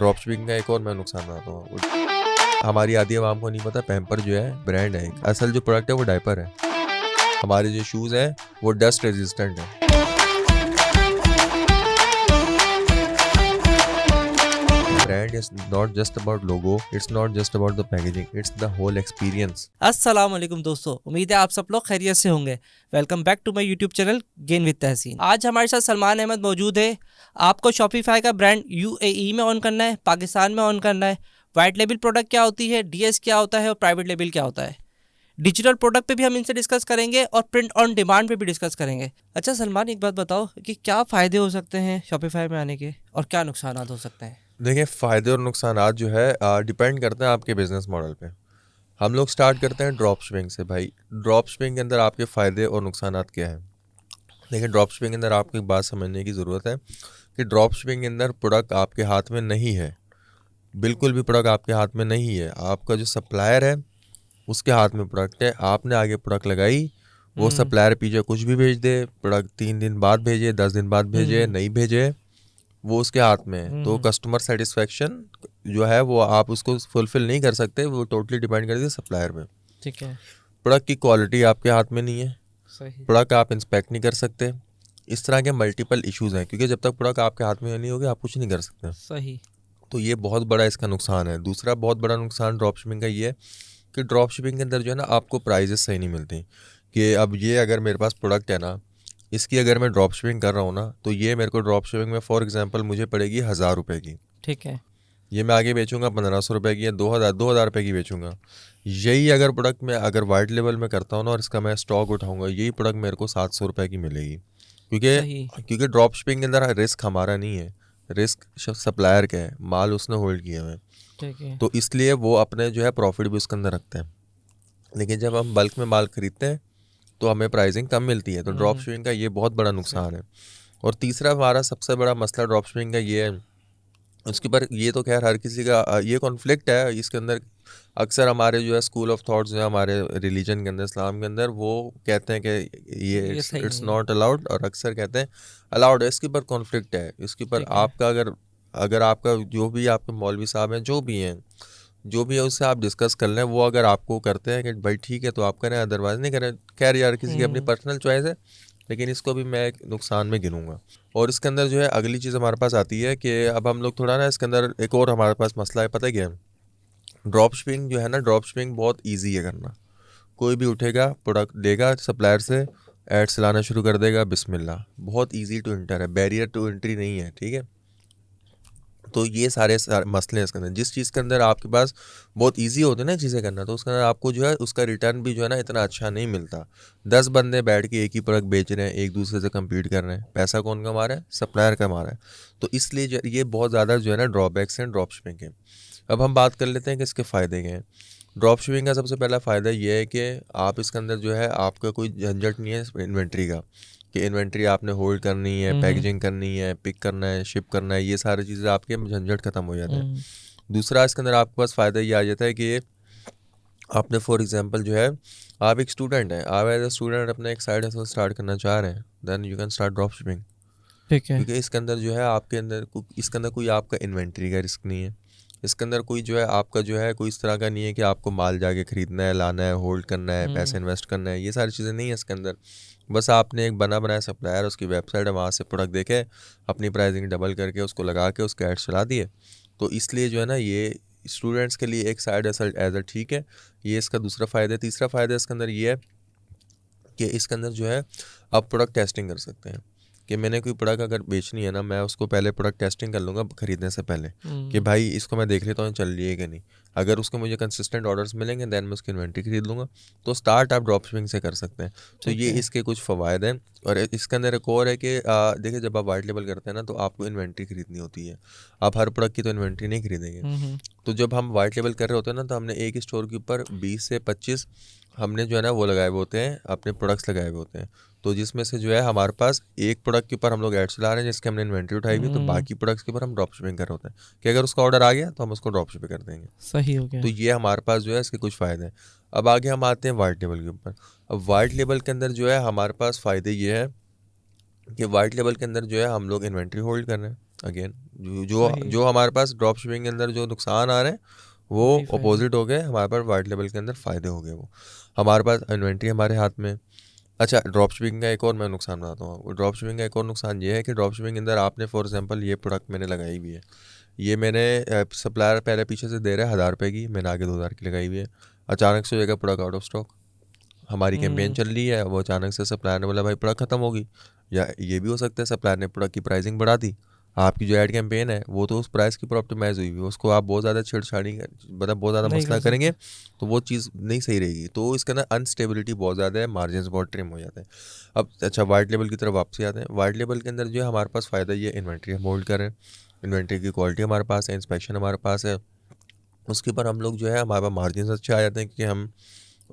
Drop shipping का एक और मैं नुकसान बताता हूँ। हमारी आधी आवाम को नहीं पता पैम्पर जो है ब्रांड है, असल जो प्रोडक्ट है वो डायपर है। हमारे जो शूज़ हैं वो डस्ट रेजिस्टेंट है। Brand is not just about logo, it's not just about the packaging, it's the whole experience. अस्सलाम वालेकुम दोस्तों, उम्मीद है आप सब लोग खैरियत से होंगे। Welcome back to my YouTube channel gain with Tahseen. आज हमारे साथ सलमान अहमद मौजूद है। आपको शॉपिफाई का ब्रांड यूएई में ऑन करना है, पाकिस्तान में ऑन करना है। वाइट लेबल प्रोडक्ट क्या होती है, डीएस क्या होता है और प्राइवेट लेबल क्या होता है। डिजिटल प्रोडक्ट पे भी हम इनसे डिस्कस करेंगे और प्रिंट ऑन डिमांड पे भी डिस्कस करेंगे। अच्छा सलमान, एक बात बताओ कि क्या फ़ायदे हो सकते हैं शॉपिफाई में आने के और क्या नुकसान हो सकते हैं। देखिए, फ़ायदे और नुकसानात जो है डिपेंड करते हैं आपके बिजनेस मॉडल पे। हम लोग स्टार्ट करते हैं ड्रॉप शिपिंग से। भाई, ड्रॉप शिपिंग के अंदर आपके फ़ायदे और नुकसानात क्या हैं। देखिए, ड्रॉप शिपिंग के अंदर आपको एक बात समझने की ज़रूरत है कि ड्रॉप शिपिंग के अंदर प्रोडक्ट आपके हाथ में नहीं है, बिल्कुल भी प्रोडक्ट आपके हाथ में नहीं है। आपका जो सप्लायर है उसके हाथ में प्रोडक्ट है, आपने आगे प्रोडक्ट लगाई, वो सप्लायर पीछे कुछ भी भेज दे, प्रोडक्ट 3 दिन बाद भेजे, 10 दिन बाद भेजे, नहीं भेजे, वो उसके हाथ में है। तो कस्टमर सेटिस्फेक्शन जो है वो आप उसको फुलफिल नहीं कर सकते, वो टोटली डिपेंड करती है सप्लायर में। ठीक है। प्रोडक्ट की क्वालिटी आपके हाथ में नहीं है, सही। प्रोडक्ट आप इंस्पेक्ट नहीं कर सकते। इस तरह के मल्टीपल इश्यूज हैं, क्योंकि जब तक प्रोडक्ट आपके हाथ में नहीं होगी आप कुछ नहीं कर सकते। सही। तो ये बहुत बड़ा इसका नुकसान है। दूसरा बहुत बड़ा नुकसान ड्रॉप शिपिंग का ये है कि ड्रॉप शिपिंग के अंदर जो है ना आपको प्राइजेस सही नहीं मिलती। कि अब ये अगर मेरे पास प्रोडक्ट है ना, इसकी अगर मैं ड्रॉप शिपिंग कर रहा हूँ ना, तो ये मेरे को ड्रॉप शिपिंग में फॉर एग्जांपल मुझे पड़ेगी 1000 रुपये की। ठीक है। ये मैं आगे बेचूंगा 1500 रुपये की या 2000 रुपये की बेचूंगा। यही अगर प्रोडक्ट मैं अगर वाइट लेवल में करता हूँ ना और इसका मैं स्टॉक उठाऊंगा, यही प्रोडक्ट मेरे को 700 रुपये की मिलेगी। सही। क्योंकि ड्रॉप शिपिंग के अंदर रिस्क हमारा नहीं है, रिस्क सप्लायर का है, माल उसने होल्ड किया हुआ है। ठीक है। तो इसलिए वो अपने जो है प्रॉफिट भी उसके अंदर रखते हैं। लेकिन जब हम बल्क में माल खरीदते हैं तो हमें प्राइसिंग कम मिलती है। तो ड्रॉप शिपिंग का ये बहुत बड़ा नुकसान है। और तीसरा हमारा सबसे बड़ा मसला ड्रॉप शिपिंग का ये है, उसके ऊपर ये तो खैर हर किसी का ये कॉन्फ्लिक्ट है इसके अंदर। अक्सर हमारे जो है स्कूल ऑफ थॉट्स जो है हमारे रिलीजन के अंदर, इस्लाम के अंदर, वो कहते हैं कि ये सही इट्स नहीं है। नॉट अलाउड, और अक्सर कहते हैं अलाउड है। इसके ऊपर कॉन्फ्लिक्ट है। इसके ऊपर ठीक है। आपका अगर अगर आपका जो भी आपके मौलवी साहब हैं, जो भी हैं, जो भी है उससे आप डिस्कस कर लें। वो अगर आपको करते हैं कि भाई ठीक है तो आप करें, अदरवाइज नहीं करें। खैर यार, किसी की अपनी पर्सनल चॉइस है, लेकिन इसको भी मैं एक नुकसान में गिनूंगा। और इसके अंदर जो है अगली चीज़ हमारे पास आती है कि अब हम लोग थोड़ा ना इसके अंदर एक और हमारे पास मसला है, पता है क्या है। ड्रॉप शिपिंग जो है ना, ड्रॉप शिपिंग बहुत ईजी है करना। कोई भी उठेगा, प्रोडक्ट लेगा सप्लायर से, एड्स चलाना शुरू कर देगा, बिस्मिल्लाह। बहुत ईजी टू एंटर है, बैरियर टू एंट्री नहीं है, ठीक है। तो ये सारे मसले हैं इसके अंदर। जिस चीज़ के अंदर आपके पास बहुत इजी होते हैं ना चीज़ें करना, तो उसके अंदर आपको जो है उसका रिटर्न भी जो है ना इतना अच्छा नहीं मिलता। 10 बंदे बैठ के एक ही प्रोडक्ट बेच रहे हैं, एक दूसरे से कम्पीट कर रहे हैं, पैसा कौन कमा रहा है? सप्लायर कमा रहा है। तो इसलिए ये बहुत ज़्यादा जो है ना ड्रॉबैक्स हैं ड्रॉप शिपिंग के। अब हम बात कर लेते हैं कि इसके फ़ायदे क्या हैं। ड्रॉप शिपिंग का सबसे पहला फ़ायदा ये है कि आप इसके अंदर जो है आपका कोई झंझट नहीं है इन्वेंट्री का, कि इन्वेंट्री आपने होल्ड करनी है, पैकेजिंग करनी है, पिक करना है, शिप करना है, ये सारी चीज़ें आपके झंझट खत्म हो जाते हैं। दूसरा, इसके अंदर आपके पास फ़ायदा ये आ जाता है कि आपने फॉर एग्जांपल जो है, आप एक स्टूडेंट हैं, आप एज ए स्टूडेंट अपने एक साइड हसल स्टार्ट करना चाह रहे हैं, then you can start drop shipping. ठीक है। क्योंकि इसके अंदर जो है आपके अंदर इसके अंदर कोई आपका इन्वेंट्री का रिस्क नहीं है। इसके अंदर कोई जो है आपका जो है कोई इस तरह का नहीं है कि आपको माल जाके ख़रीदना है, लाना है, होल्ड करना है, पैसे इन्वेस्ट करना है, ये सारी चीज़ें नहीं है इसके अंदर। बस आपने एक बना बनाया सप्लायर, उसकी वेबसाइट है, वहाँ से प्रोडक्ट देखे, अपनी प्राइसिंग डबल करके उसको लगा के उसके एड्स चला दिए। तो इसलिए जो है ना ये स्टूडेंट्स के लिए एक साइड एज ए ठीक है। ये इसका दूसरा फ़ायदा है। तीसरा फ़ायदा इसके अंदर ये है कि इसके अंदर जो है आप प्रोडक्ट टेस्टिंग कर सकते हैं। कि मैंने कोई प्रोडक्ट अगर बेचनी है ना, मैं उसको पहले प्रोडक्ट टेस्टिंग कर लूँगा खरीदने से पहले, कि भाई इसको मैं देख लेता हूँ चल रही है कि नहीं। अगर उसके मुझे कंसिस्टेंट ऑर्डर्स मिलेंगे, दैन मैं उसकी इन्वेंट्री खरीद लूँगा। तो स्टार्ट आप ड्रॉप शिपिंग से कर सकते हैं। तो ये इसके कुछ फ़वायद हैं। और इसके अंदर एक और है कि देखिए, जब आप वाइट लेबल करते हैं ना, तो आपको इन्वेंट्री खरीदनी होती है। आप हर प्रोडक्ट की तो इन्वेंट्री नहीं खरीदेंगे। तो जब हम वाइट लेबल कर रहे होते हैं ना, तो हमने एक स्टोर के ऊपर 20 से 25 हमने जो है ना वो लगाए हुए होते हैं, अपने प्रोडक्ट्स लगाए हुए होते हैं। तो जिसमें से जो है हमारे पास एक प्रोडक्ट के ऊपर हम लोग ऐड चला रहे हैं जिसके हमने इन्वेंट्री उठाई हुई, तो बाकी प्रोडक्ट्स के ऊपर हम ड्रॉप शिपिंग कर रहे होते हैं कि अगर उसका ऑर्डर आ गया तो हम उसको ड्रॉप शिपिंग कर देंगे। सही हो गया। तो ये हमारे पास जो है इसके कुछ फ़ायदे हैं। अब आगे हम आते हैं वाइट लेबल के ऊपर। अब वाइट लेबल के अंदर जो है हमारे पास फ़ायदे ये है कि वाइट लेबल के अंदर जो है हम लोग इन्वेंट्री होल्ड कर रहे हैं, अगेन जो सही। जो हमारे पास ड्रॉप शिपिंग के अंदर जो नुकसान आ रहे हैं वो वही फायदे। अपोजिट हो गए, हमारे पास वाइट लेवल के अंदर फ़ायदे हो गए। वो हमारे पास इन्वेंट्री हमारे हाथ में। अच्छा, ड्रॉप शिपिंग का एक और मैं नुकसान बताता हूँ आपको। ड्रॉप शिपिंग का एक और नुकसान ये है कि ड्रॉप शिपिंग के अंदर आपने फॉर एग्जांपल ये प्रोडक्ट मैंने लगाई हुई है, ये मैंने सप्लायर पहले पीछे से दे रहा है 1000 रुपये की, मैंने आगे 2000 की लगाई हुई है। अचानक से हो जाएगा प्रोडक्ट आउट ऑफ स्टॉक, हमारी कैंपेन चल रही है, वो अचानक से सप्लायर ने बोला भाई प्रोडक्ट खत्म होगी। या ये भी हो सकता है सप्लायर ने प्रोडक्ट की प्राइसिंग बढ़ा दी, आपकी जो ऐड कैंपेन है वो तो उस प्राइस की ऊपर ऑप्टिमाइज हुई हुई है, उसको आप बहुत ज़्यादा छेड़छाड़ी मतलब बहुत ज़्यादा नहीं मसला कर करेंगे सकते। तो वो चीज़ नहीं सही रहेगी। तो इसके अंदर अनस्टेबिलिटी बहुत ज़्यादा है, मार्जिन बहुत ट्रिम हो जाते हैं। अब अच्छा, वाइट लेवल की तरफ वापसी आते हैं। वाइट लेवल के अंदर जो है हमारे पास फ़ायदा ये इन्वेंट्री हम होल्ड करें, इन्वेंट्री की क्वालिटी हमारे पास है, इंस्पेक्शन हमारे पास है, उसके ऊपर हम लोग जो है हमारे पास मार्जिन अच्छे आ जाते हैं क्योंकि हम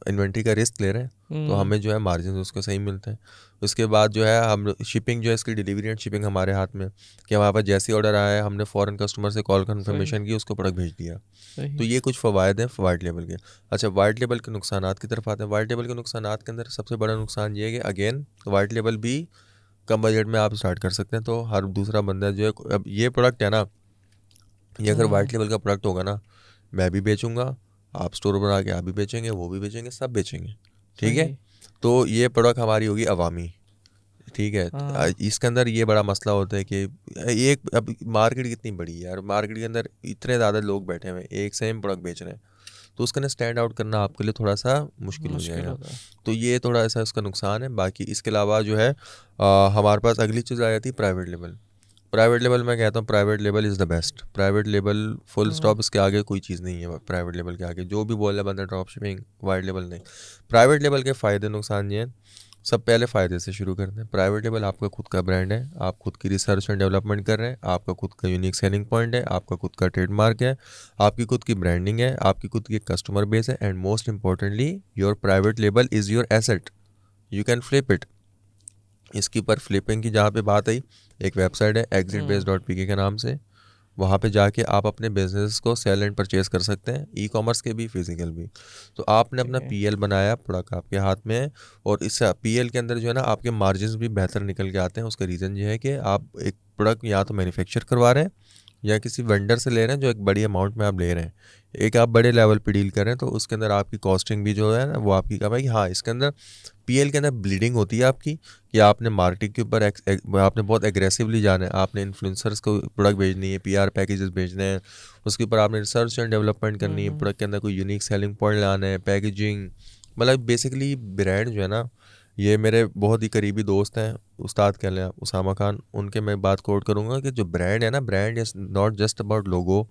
इन्वेंट्री का रिस्क ले रहे हैं तो हमें जो है मार्जिन उसके सही मिलते हैं। उसके बाद जो है हम शिपिंग जो है इसकी डिलीवरी एंड शिपिंग हमारे हाथ में, कि हमारे पास जैसे ऑर्डर आया है हमने फ़ौरन कस्टमर से कॉल सही। कन्फर्मेशन की, उसको प्रोडक्ट भेज दिया। तो सही। ये कुछ फ़वायद हैं वाइट लेवल के। अच्छा, वाइट लेवल के नुकसानात की तरफ आते हैं। वाइट लेवल के नुकसानात के अंदर सबसे बड़ा नुकसान ये है कि अगेन वाइट लेवल भी कम बजट में आप स्टार्ट कर सकते हैं, तो हर दूसरा बंदा जो है, अब ये प्रोडक्ट है ना, ये अगर वाइट लेवल का प्रोडक्ट होगा ना, मैं भी बेचूंगा, आप स्टोर बना के आप भी बेचेंगे, वो भी बेचेंगे, सब बेचेंगे, ठीक है। सही। तो ये प्रोडक्ट हमारी होगी अवामी, ठीक है। हाँ। इसके अंदर ये बड़ा मसला होता है कि एक अब मार्केट कितनी बड़ी है यार, मार्केट के अंदर इतने ज़्यादा लोग बैठे हुए हैं एक सेम प्रोडक्ट बेच रहे हैं, तो उसके अंदर स्टैंड आउट करना आपके लिए थोड़ा सा मुश्किल हो मुश्किल जाएगा। होता है। तो ये थोड़ा सा उसका नुकसान है। बाकी इसके अलावा जो है हमारे पास अगली चीज़ आ जाती है प्राइवेट लेवल। प्राइवेट लेवल मैं कहता हूँ private level is the best. Private level full stop, इसके आगे कोई चीज़ नहीं है। प्राइवेट लेवल के आगे जो भी बोला बंदा ड्रॉप शिपिंग, वाइट लेवल नहीं। प्राइवेट लेवल के फ़ायदे नुकसान ये हैं। सब पहले फ़ायदे से शुरू करते हैं। प्राइवेट लेवल आपका खुद का ब्रांड है, आप खुद की रिसर्च एंड डेवलपमेंट कर रहे हैं, आपका खुद का यूनिक सेलिंग पॉइंट है, आपका खुद का ट्रेडमार्क है, आपकी खुद की ब्रांडिंग है, आपकी खुद की कस्टमर बेस है, and most importantly your private label is your asset, you can flip it. इसके ऊपर फ्लिपिंग की जहाँ पे बात आई, एक वेबसाइट है exitbase.pk के नाम से, वहाँ पे जाके आप अपने बिजनेस को सेल एंड परचेज कर सकते हैं, ई कॉमर्स के भी फिजिकल भी। तो आपने अपना ठीक है। पीएल बनाया, प्रोडक्ट आपके हाथ में है, और इस पीएल के अंदर जो है ना आपके मार्जिन भी बेहतर निकल के आते हैं। उसका रीज़न ये है कि आप एक प्रोडक्ट या तो मैन्युफैक्चर करवा रहे हैं या किसी वेंडर से ले रहे हैं जो एक बड़ी अमाउंट में आप ले रहे हैं, एक आप बड़े लेवल पे डील कर रहे हैं, तो उसके अंदर आपकी कॉस्टिंग भी जो है ना वो आपकी कम है कि हाँ इसके अंदर पीएल के अंदर ब्लीडिंग होती है आपकी, कि आपने मार्केटिंग के ऊपर आपने बहुत एग्रेसिवली जाना है, आपने इन्फ्लुएंसर्स को प्रोडक्ट भेजनी है, पीआर पैकेजेस भेजने हैं, उसके ऊपर आपने रिसर्च एंड डेवलपमेंट करनी है, प्रोडक्ट के अंदर कोई यूनिक सेलिंग पॉइंट लाना है, पैकेजिंग, मतलब बेसिकली ब्रांड जो है ना, ये मेरे बहुत ही करीबी दोस्त हैं, उस्ताद कह लें आप, उसामा खान, उनके मैं बात कोट करूँगा कि जो ब्रांड है ना, brand is not just about logo,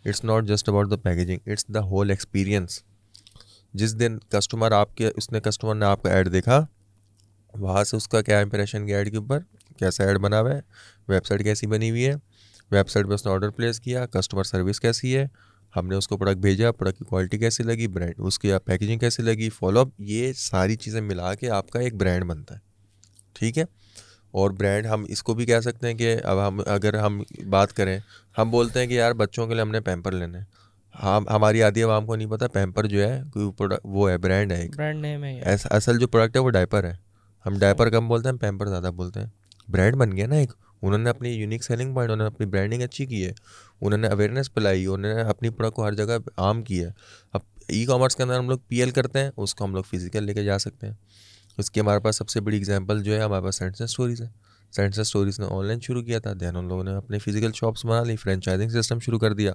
it's not just about the packaging, it's the whole experience. जिस दिन कस्टमर ने आपका ऐड देखा, वहाँ से उसका क्या इंप्रेशन गया ऐड के ऊपर, कैसा ऐड बना हुआ है, वेबसाइट कैसी बनी हुई है, वेबसाइट पे उसने ऑर्डर प्लेस किया, कस्टमर सर्विस कैसी है, हमने उसको प्रोडक्ट भेजा, प्रोडक्ट की क्वालिटी कैसी लगी, ब्रांड उसकी पैकेजिंग कैसी लगी, फॉलोअप, ये सारी चीज़ें मिला के आपका एक ब्रांड बनता है, ठीक है। और ब्रांड हम इसको भी कह सकते हैं कि अब अगर हम बात करें, हम बोलते हैं कि यार बच्चों के लिए हमने पैम्पर लेने हैं, हम हमारी आधी आवाम को नहीं पता पैम्पर जो है कोई प्रोडक्ट वो है, ब्रांड है एक। ब्रांड नेम है ये। असल जो प्रोडक्ट है वो डायपर है, हम सही। डायपर कम बोलते हैं, पैम्पर ज़्यादा बोलते हैं। ब्रांड बन गया ना एक, उन्होंने अपनी यूनिक सेलिंग पॉइंट, उन्होंने अपनी ब्रांडिंग अच्छी की है, उन्होंने अवेयरनेस फैलाई, उन्होंने अपनी प्रोडक्ट को हर जगह आम की है। अब ई कॉमर्स के अंदर हम लोग पीएल करते हैं, उसको हम लोग फिजिकल लेके जा सकते हैं। उसकी हमारे पास सबसे बड़ी एग्जांपल जो है हमारे पास सेंट्रल स्टोरीज है। सेंट्रल स्टोरीज ने ऑनलाइन शुरू किया था, देन उन लोगों ने अपने फिजिकल शॉप्स बना ली, फ्रेंचाइजिंग सिस्टम शुरू कर दिया।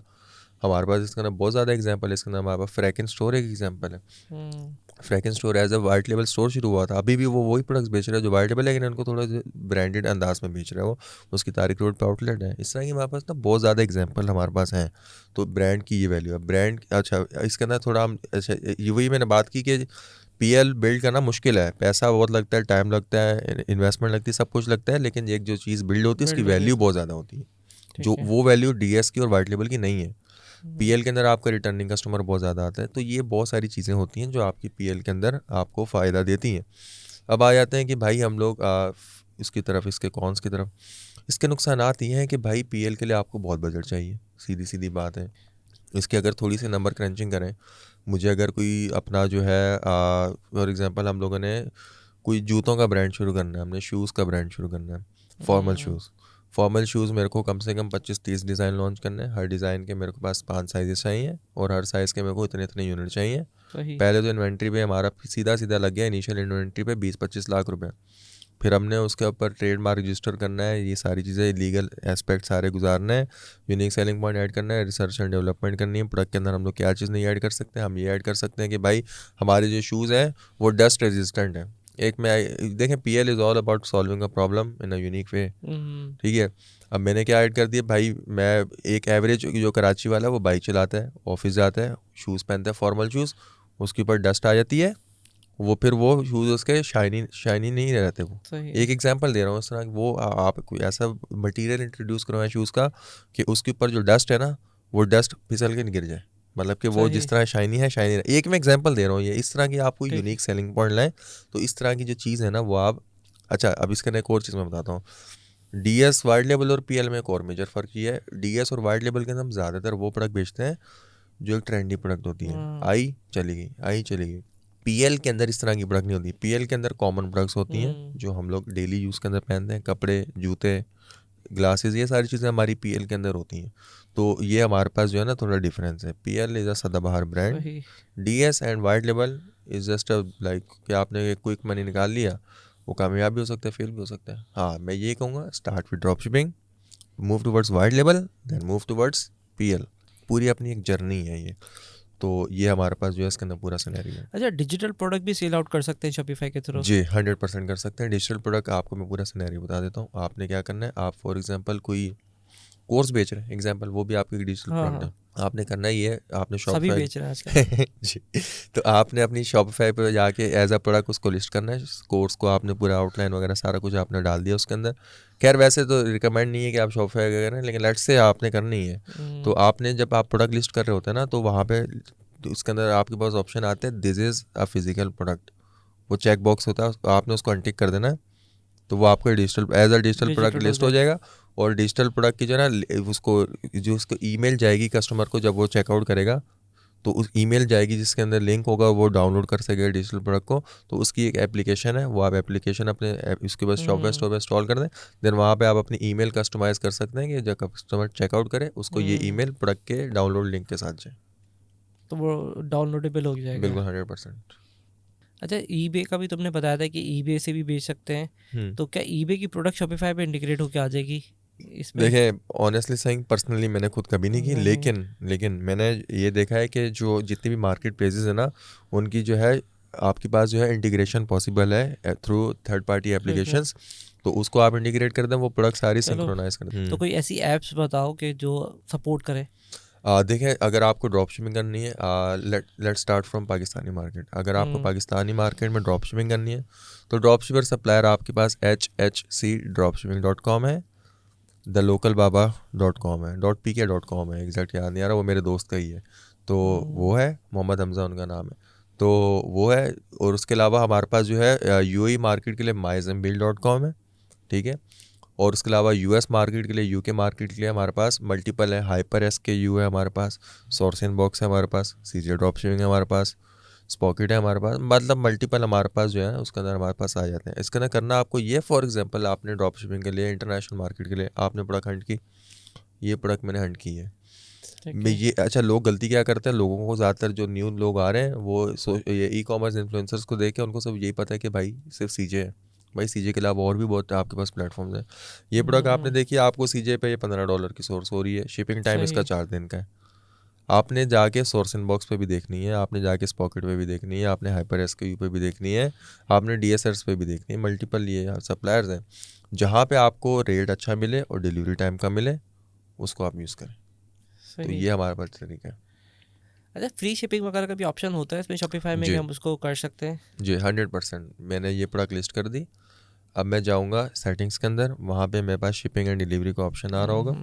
हमारे पास इसका ना बहुत ज़्यादा एग्जांपल है, इसका नाम हमारे पास फ्रैकिन स्टोर एक एग्जांपल है। Hmm. Frakin store as a white level store शुरू हुआ था, अभी भी वो वही प्रोडक्ट्स बेच रहे हैं जो वाइट लेवल है, लेकिन उनको थोड़ा ब्रांडेड अंदाज में बेच रहे हैं वो। उसकी तारिक रोड पे आउटलेट है। इस तरह की हमारे पास ना बहुत ज़्यादा एग्जांपल हमारे पास हैं। तो ब्रांड की ये वैल्यू है, ब्रांड अच्छा इसके अंदर थोड़ा हम अच्छा ये वही मैंने बात की कि पीएल बिल्ड करना मुश्किल है, पैसा बहुत लगता है, टाइम लगता है, इन्वेस्टमेंट लगती है, सब कुछ लगता है, लेकिन एक जो चीज़ बिल्ड होती है उसकी बिल्ड होती है वैल्यू उसकी। बहुत ज़्यादा होती है, जो ठीक है। वो वैल्यू डीएस की और वाइट लेवल की नहीं है। हम्म। पीएल के अंदर आपका रिटर्निंग कस्टमर बहुत ज़्यादा आता है, तो ये बहुत सारी चीज़ें होती हैं जो आपकी पीएल के अंदर आपको फ़ायदा देती हैं। अब आ जाते हैं कि भाई हम लोग इसकी तरफ, इसके कॉन्स की तरफ। इसके नुकसानात ये हैं कि भाई पीएल के लिए आपको बहुत बजट चाहिए, सीधी सीधी बात है। इसके अगर थोड़ी सी नंबर क्रंचिंग करें, मुझे अगर कोई अपना जो है फॉर एग्जांपल हम लोगों ने कोई जूतों का ब्रांड शुरू करना है, हमने शूज़ का ब्रांड शुरू करना है, फॉर्मल हम्म। शूज़। फॉर्मल शूज़ मेरे को कम से कम 25-30 डिज़ाइन लॉन्च करने हैं। हर डिज़ाइन के मेरे को पास 5 साइज़ चाहिए और हर साइज़ के मेरे को इतने इतने यूनिट चाहिए। सही। पहले तो इन्वेंट्री पे हमारा सीधा सीधा लग गया इनिशियल इन्वेंट्री पे 20-25 लाख रुपए। फिर हमने उसके ऊपर ट्रेडमार्क रजिस्टर करना है, ये सारी चीज़ें लीगल एस्पेक्ट सारे गुजारने हैं, यूनिक सेलिंग पॉइंट ऐड करना है, रिसर्च एंड डेवलपमेंट करनी है। प्रोडक्ट के अंदर हम लोग क्या चीज़ नहीं ऐड कर सकते, हम ये ऐड कर सकते हैं कि भाई हमारे जो शूज़ हैं वो डस्ट रेजिस्टेंट है। एक में देखें, PL is all about solving a problem in a unique way, ठीक है। अब मैंने क्या ऐड कर दिया भाई, मैं एक एवरेज जो कराची वाला है वो बाइक चलाता है, ऑफिस जाता है, शूज़ पहनता है फॉर्मल शूज़, उसके ऊपर डस्ट आ जाती है, वो फिर वो शूज़ उसके शाइनी नहीं रहते। वो एक एग्जांपल दे रहा हूँ इस तरह, वो आप कोई ऐसा मटेरियल इंट्रोड्यूस करवाएं शूज़ का कि उसके ऊपर जो डस्ट है ना वो डस्ट फिसल के नहीं गिर जाए, मतलब कि वो जिस तरह शाइनी है शाइनी रहे। एक मैं एग्जांपल दे रहा हूँ, ये इस तरह की आपको यूनिक सेलिंग पॉइंट लाएं तो इस तरह की जो चीज़ है ना वो आप। अच्छा, अब इसके अंदर एक और चीज़ मैं बताता हूँ। DS वाइट लेबल और PL में एक और मेजर फ़र्क ये है, DS और वाइट लेबल के अंदर हम ज़्यादातर वो प्रोडक्ट बेचते हैं जो एक ट्रेंडी प्रोडक्ट होती है, आई चलेगी। PL के अंदर इस तरह की प्रोडक्ट नहीं होती। PL के अंदर कॉमन प्रोडक्ट्स होती हैं जो हम लोग डेली यूज़ के अंदर पहनते हैं, कपड़े, जूते, ग्लासेस, ये सारी चीज़ें हमारी PL के अंदर होती हैं। तो ये हमारे पास जो है ना थोड़ा डिफरेंस है। PL इज़ अ सदाबहार brand, DS and white label is just a like कि आपने क्विक मनी निकाल लिया, वो कामयाब भी हो सकता है, फेल भी हो सकता है। हाँ, मैं ये कहूँगा start with drop shipping, move towards white label, then move towards PL। पूरी अपनी एक जर्नी है ये। तो ये हमारे पास जो है इसके अंदर पूरा सिनेरियो है। अच्छा, डिजिटल प्रोडक्ट भी सेल आउट कर सकते हैं शॉपिफाई के थ्रू? जी 100% कर सकते हैं डिजिटल प्रोडक्ट। आपको मैं पूरा सिनेरियो बता देता हूँ। आपने क्या करना है, आप फॉर एग्जांपल कोई कोर्स बेच रहे हैं, एग्जांपल, वो भी आपकी डिजिटल प्रोडक्ट है। आपने करना ही है, आपने सभी शॉपिफाई बेच रहे हैं आजकल। जी, तो आपने अपनी शॉपिफाई पे जाके एज अ प्रोडक्ट उसको लिस्ट करना है। कोर्स को आपने पूरा आउटलाइन वगैरह सारा कुछ आपने डाल दिया उसके अंदर। खैर वैसे तो रिकमेंड नहीं है कि आप शॉपिफाई करें, लेकिन लेट्स से आपने करनी है। तो आपने जब आप प्रोडक्ट लिस्ट कर रहे होते हैं ना, तो वहाँ पे तो उसके अंदर आपके पास ऑप्शन आते हैं this is a physical product, वो चेक बॉक्स होता है, आपने उसको अनटिक कर देना है। तो वो आपका digital as a digital product list हो जाएगा। और डिजिटल प्रोडक्ट की जो है ना उसको जो उसको ईमेल जाएगी कस्टमर को, जब वो चेकआउट करेगा तो उस ईमेल जाएगी जिसके अंदर लिंक होगा, वो डाउनलोड कर सकेगा डिजिटल प्रोडक्ट को। तो उसकी एक एप्लीकेशन है, वो आप एप्लीकेशन अपने उसके बाद शॉपिफाई स्टोर पर इंस्टॉल कर दें। देन वहाँ पे आप अपनी ईमेल कस्टमाइज़ कर सकते हैं कि जब कस्टमर चेकआउट करे उसको ये ईमेल प्रोडक्ट के डाउनलोड लिंक के साथ जाए, तो वो डाउनलोडेबल हो जाएगा। बिल्कुल 100%। अच्छा, ईबे का भी तुमने बताया था कि ईबे से भी बेच सकते हैं, तो क्या ईबे की प्रोडक्ट शॉपिफाई पे इंटीग्रेट होके आ जाएगी इसमें? देखें, ऑनेस्टली सेइंग पर्सनली मैंने खुद कभी नहीं की, लेकिन मैंने ये देखा है कि जो जितनी भी मार्केट प्लेसेस है ना, उनकी जो है आपके पास जो है इंटीग्रेशन पॉसिबल है थ्रू थर्ड पार्टी एप्लीकेशंस। तो उसको आप इंटीग्रेट कर दें, वो प्रोडक्ट सारी सिंक्रोनाइज कर दें। तो कोई ऐसी एप्स बताओ कि जो सपोर्ट करे। देखें, अगर आपको ड्रॉप शिपिंग करनी है, let start from Pakistani market. अगर आपको पाकिस्तानी मार्केट में ड्रॉप शिपिंग करनी है तो ड्रॉप शिपर सप्लायर आपके पास HHC-dropshipping.com है, thelocalbaba.com है, .pk.com है, एग्जैक्ट याद नहीं आ रहा, वो मेरे दोस्त का ही है। तो वो है मोहम्मद हमज़ा उनका नाम है, तो वो है। और उसके अलावा हमारे पास जो है UAE मार्केट के लिए myzambil.com है, ठीक है। और उसके अलावा US मार्केट के लिए, UK मार्केट के लिए हमारे पास मल्टीपल है, हाइपर SKU है हमारे पास, सोर्स इन बॉक्स है हमारे पास, CJ ड्रॉप शिपिंग है हमारे पास, स्पॉकेट है हमारे पास, मतलब मल्टीपल हमारे पास जो है उसके अंदर हमारे पास आ जाते हैं। इसके अंदर करना आपको ये, फॉर एग्जांपल आपने ड्रॉप शिपिंग के लिए इंटरनेशनल मार्केट के लिए आपने प्रोडक्ट हंट की, ये प्रोडक्ट मैंने हंट की है। मैं ये, अच्छा, लोग गलती क्या करते हैं, लोगों को ज़्यादातर जो न्यू लोग आ रहे हैं वो ये ई-कॉमर्स इन्फ्लुएंसर्स को देख के उनको सब यही पता है कि भाई सिर्फ CJ है। भाई CJ के अलावा और भी बहुत आपके पास प्लेटफॉर्म्स हैं। ये प्रोडक्ट आपने देखी, आपको CJ पे ये $15 की सोर्स हो रही है, शिपिंग टाइम इसका 4 दिन का है। आपने जाके सोर्स इन बॉक्स पे भी देखनी है, आपने जाके स्पॉकेट पे भी देखनी है, आपने हाइपर SKU पे भी देखनी है, आपने DSRs पे भी देखनी है। मल्टीपल ये सप्लायर्स हैं, जहाँ पे आपको रेट अच्छा मिले और डिलीवरी टाइम का मिले उसको आप यूज़ करें। तो ये हमारे पास तरीका है। अच्छा, फ्री शिपिंग वगैरह का भी ऑप्शन होता है इसमें शॉपिफाई में कि हम उसको कर सकते हैं? जी 100%। मैंने ये प्रोडक्ट लिस्ट कर दी, अब मैं जाऊँगा सेटिंग्स के अंदर, वहाँ पे मेरे पास शिपिंग एंड डिलीवरी का ऑप्शन आ रहा होगा।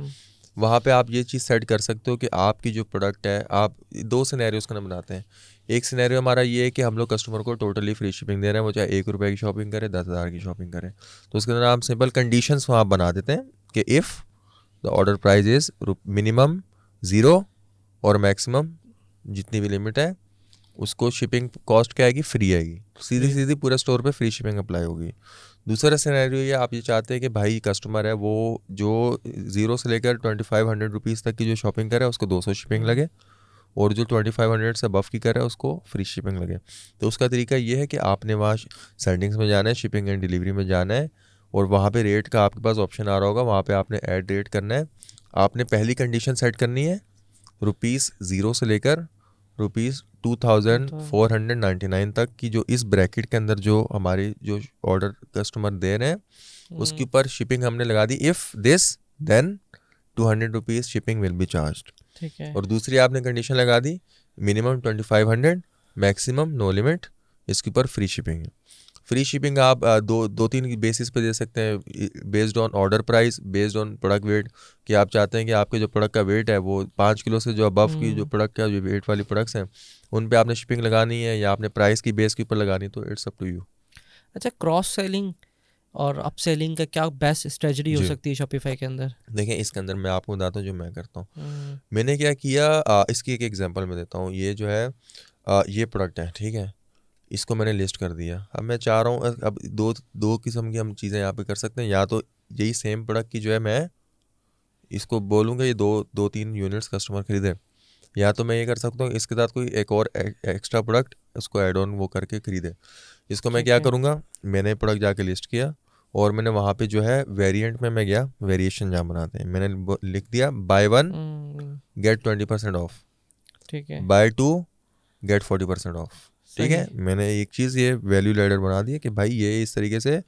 वहाँ पे आप ये चीज़ सेट कर सकते हो कि आपकी जो प्रोडक्ट है, आप 2 सिनेरियोज़ का नाम बनाते हैं। एक सिनेरियो हमारा ये है कि हम लोग कस्टमर को टोटली फ्री शिपिंग दे रहे हैं, वो चाहे ₹1 की शॉपिंग करे, 10,000 की शॉपिंग करे। तो उसके अंदर आप सिंपल कंडीशंस वहाँ बना देते हैं कि if the order price is minimum 0 और मैक्सिमम जितनी भी लिमिट है उसको शिपिंग कॉस्ट क्या आएगी, फ्री आएगी, सीधी सीधी पूरे स्टोर पे फ्री शिपिंग अप्लाई होगी। दूसरा सिनेरियो ये, आप ये चाहते हैं कि भाई कस्टमर है वो जो 0 से लेकर 2500 रुपीज़ तक की जो शॉपिंग करे उसको 200 शिपिंग लगे, और जो 2500 से अबव की करे उसको फ्री शिपिंग लगे। तो उसका तरीका ये है कि आपने वहाँ सेटिंग्स में जाना है, शिपिंग एंड डिलीवरी में जाना है, और वहाँ पे रेट का आपके पास ऑप्शन आ रहा होगा, वहाँ पे आपने ऐड रेट करना है। आपने पहली कंडीशन सेट करनी है ₹0 से लेकर ₹2499 तक की, जो इस ब्रैकेट के अंदर जो हमारे जो ऑर्डर कस्टमर दे रहे हैं उसके ऊपर शिपिंग हमने लगा दी, if this then ₹200 shipping will be charge. ठीक है। और दूसरी आपने कंडीशन लगा दी मिनिमम 2500, मैक्सिमम नो लिमिट, इसके ऊपर फ्री शिपिंग है। फ्री शिपिंग आप दो तीन बेसिस पे दे सकते हैं, based on order price, based on product weight, कि आप चाहते हैं कि आपके जो प्रोडक्ट का वेट है वो 5 किलो से जो अबव की जो प्रोडक्ट का जो वेट वाली प्रोडक्ट्स हैं उन पे आपने शिपिंग लगानी है, या आपने प्राइस की बेस के ऊपर लगानी है, तो इट्स अप टू यू। अच्छा, क्रॉस सेलिंग और अप सेलिंग का क्या बेस्ट स्ट्रेटजी हो जी। सकती है शॉपिफाई के अंदर? देखें, इसके अंदर मैं आपको बताता हूँ जो मैं करता हूँ। मैंने क्या किया, इसकी एक एग्जांपल मैं देता हूँ। ये जो है ये प्रोडक्ट है, ठीक है, इसको मैंने लिस्ट कर दिया। अब मैं चाह रहा हूँ, अब दो किस्म की हम चीज़ें यहाँ पे कर सकते हैं। या तो यही सेम प्रोडक्ट की जो है मैं इसको बोलूँगा ये दो तीन यूनिट्स कस्टमर खरीदे, या तो मैं ये कर सकता हूँ इसके साथ कोई एक और एक्स्ट्रा प्रोडक्ट उसको ऐड ऑन वो करके खरीदे। इसको मैं क्या करूँगा, मैंने प्रोडक्ट जाके लिस्ट किया और मैंने वहाँ पे जो है वेरिएंट में मैं गया, वेरिएशन जहाँ बनाते हैं मैंने लिख दिया बाय 1 गेट 20% ऑफ, ठीक है, बाय 2 गेट 40% ऑफ। ठीक है, मैंने एक चीज़ ये वैल्यू लैडर बना दी है कि भाई ये इस तरीके से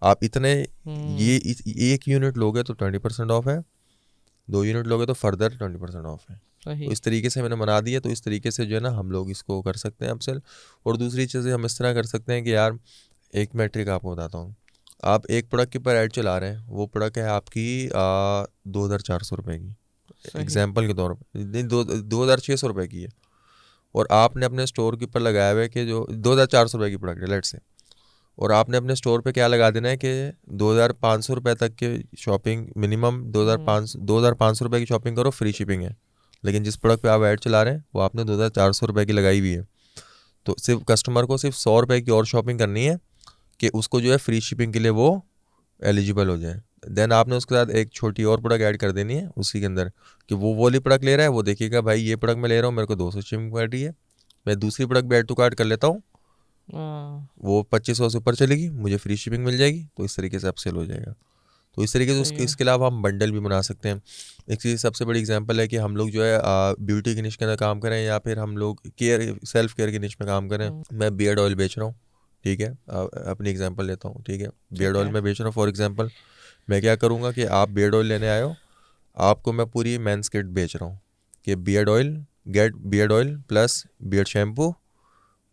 आप इतने ये एक यूनिट लोगे तो 20% ऑफ है, 2 यूनिट लोगे तो फर्दर 20% ऑफ है। तो इस तरीके से मैंने बना दिया। तो इस तरीके से जो है ना हम लोग इसको कर सकते हैं अपसेल। और दूसरी चीज़ें हम इस तरह कर सकते हैं कि यार एक मैट्रिक आपको बताता हूँ, आप एक प्रोडक्ट के ऊपर ऐड चला रहे हैं, वो प्रोडक्ट है आपकी 2400 की, एग्जाम्पल के तौर पर 2600 की है, और आपने अपने स्टोर के ऊपर लगाया हुआ है कि जो 2400 की प्रोडक्ट है लेट से, और आपने अपने स्टोर पे क्या लगा देना है कि 2500 तक के शॉपिंग, मिनिमम 2500 की शॉपिंग करो, फ्री शिपिंग है। लेकिन जिस प्रोडक्ट पे आप ऐड चला रहे हैं वो आपने 2400 की लगाई हुई है, तो सिर्फ कस्टमर को सिर्फ 100 की और शॉपिंग करनी है कि उसको जो है फ्री शिपिंग के लिए वो एलिजिबल हो जाए। देन आपने उसके साथ एक छोटी और प्रोडक्ट ऐड कर देनी है उसी के अंदर, कि वो वाली प्रोडक्ट ले रहा है, वो देखिएगा भाई ये प्रोडक्ट मैं ले रहा हूँ, मेरे को 200 शिपिंग पड़ रही है, मैं दूसरी प्रोडक्ट भी ऐड टू कार्ट कर लेता हूँ, वो 2500 से ऊपर चलेगी, मुझे फ्री शिपिंग मिल जाएगी। तो इस तरीके से अपसेल हो जाएगा। तो इस तरीके से इसके अलावा हम बंडल भी बना सकते हैं। एक चीज़ सबसे बड़ी एग्जांपल है कि हम लोग जो है ब्यूटी की निश के अंदर काम करें, या फिर हम लोग सेल्फ केयर की निश में काम करें। मैं बियर्ड ऑयल बेच रहा हूँ, ठीक है, अपनी एग्जांपल लेता हूँ, ठीक है, बियर्ड ऑयल मैं बेच रहा हूँ फॉर एग्जांपल। मैं क्या करूँगा कि आप बियर्ड ऑयल लेने आए हो, आपको मैं पूरी मेंस किट बेच रहा हूँ कि beard oil, get beard oil plus beard shampoo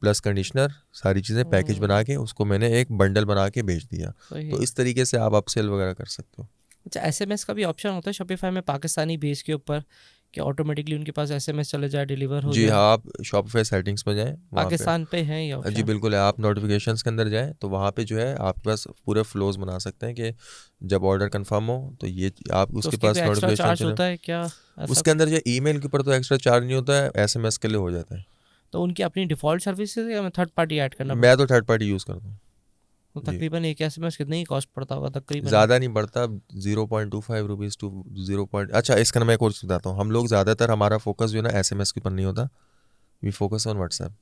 plus conditioner, सारी चीज़ें पैकेज बना के उसको मैंने एक बंडल बना के बेच दिया। तो इस तरीके से आप अपसेल वगैरह कर सकते हो। अच्छा, एसएमएस का भी ऑप्शन होता है शॉपिफाई में पाकिस्तानी बेस के ऊपर, कि ऑटोमेटिकली उनके पास एसएमएस चले जाए, डिलीवर हो जी जाए? हाँ, आप शॉपिफाई सेटिंग्स में जाएं, पाकिस्तान पे है ये ऑप्शन? जी बिल्कुल है। आप नोटिफिकेशंस के अंदर जाएं तो वहाँ पे जो है आपके पास पूरे फ्लोज बना सकते हैं कि जब ऑर्डर कंफर्म हो तो ये आप उसके पास नोटिफिकेशन होता है क्या? उसके अंदर जो ईमेल के ऊपर तो एक्स्ट्रा चार्ज नहीं होता है, एसएमएस के लिए हो जाता है। तो उनकी अपनी डिफ़ॉल्ट सर्विस है या थर्ड पार्टी ऐड करना? मैं तो थर्ड पार्टी यूज़ करता हूँ। तो तकरीबन एक एसएमएस कितने ही कॉस्ट पड़ता होगा तकरीबन? ज़्यादा नहीं पड़ता, 0.25 रुपीज़ टू 0. अच्छा, इसका मैं एक और चीज़ बताता हूँ। हम लोग ज़्यादातर हमारा फोकस जो है ना एसएमएस के ऊपर नहीं होता, we focus on WhatsApp.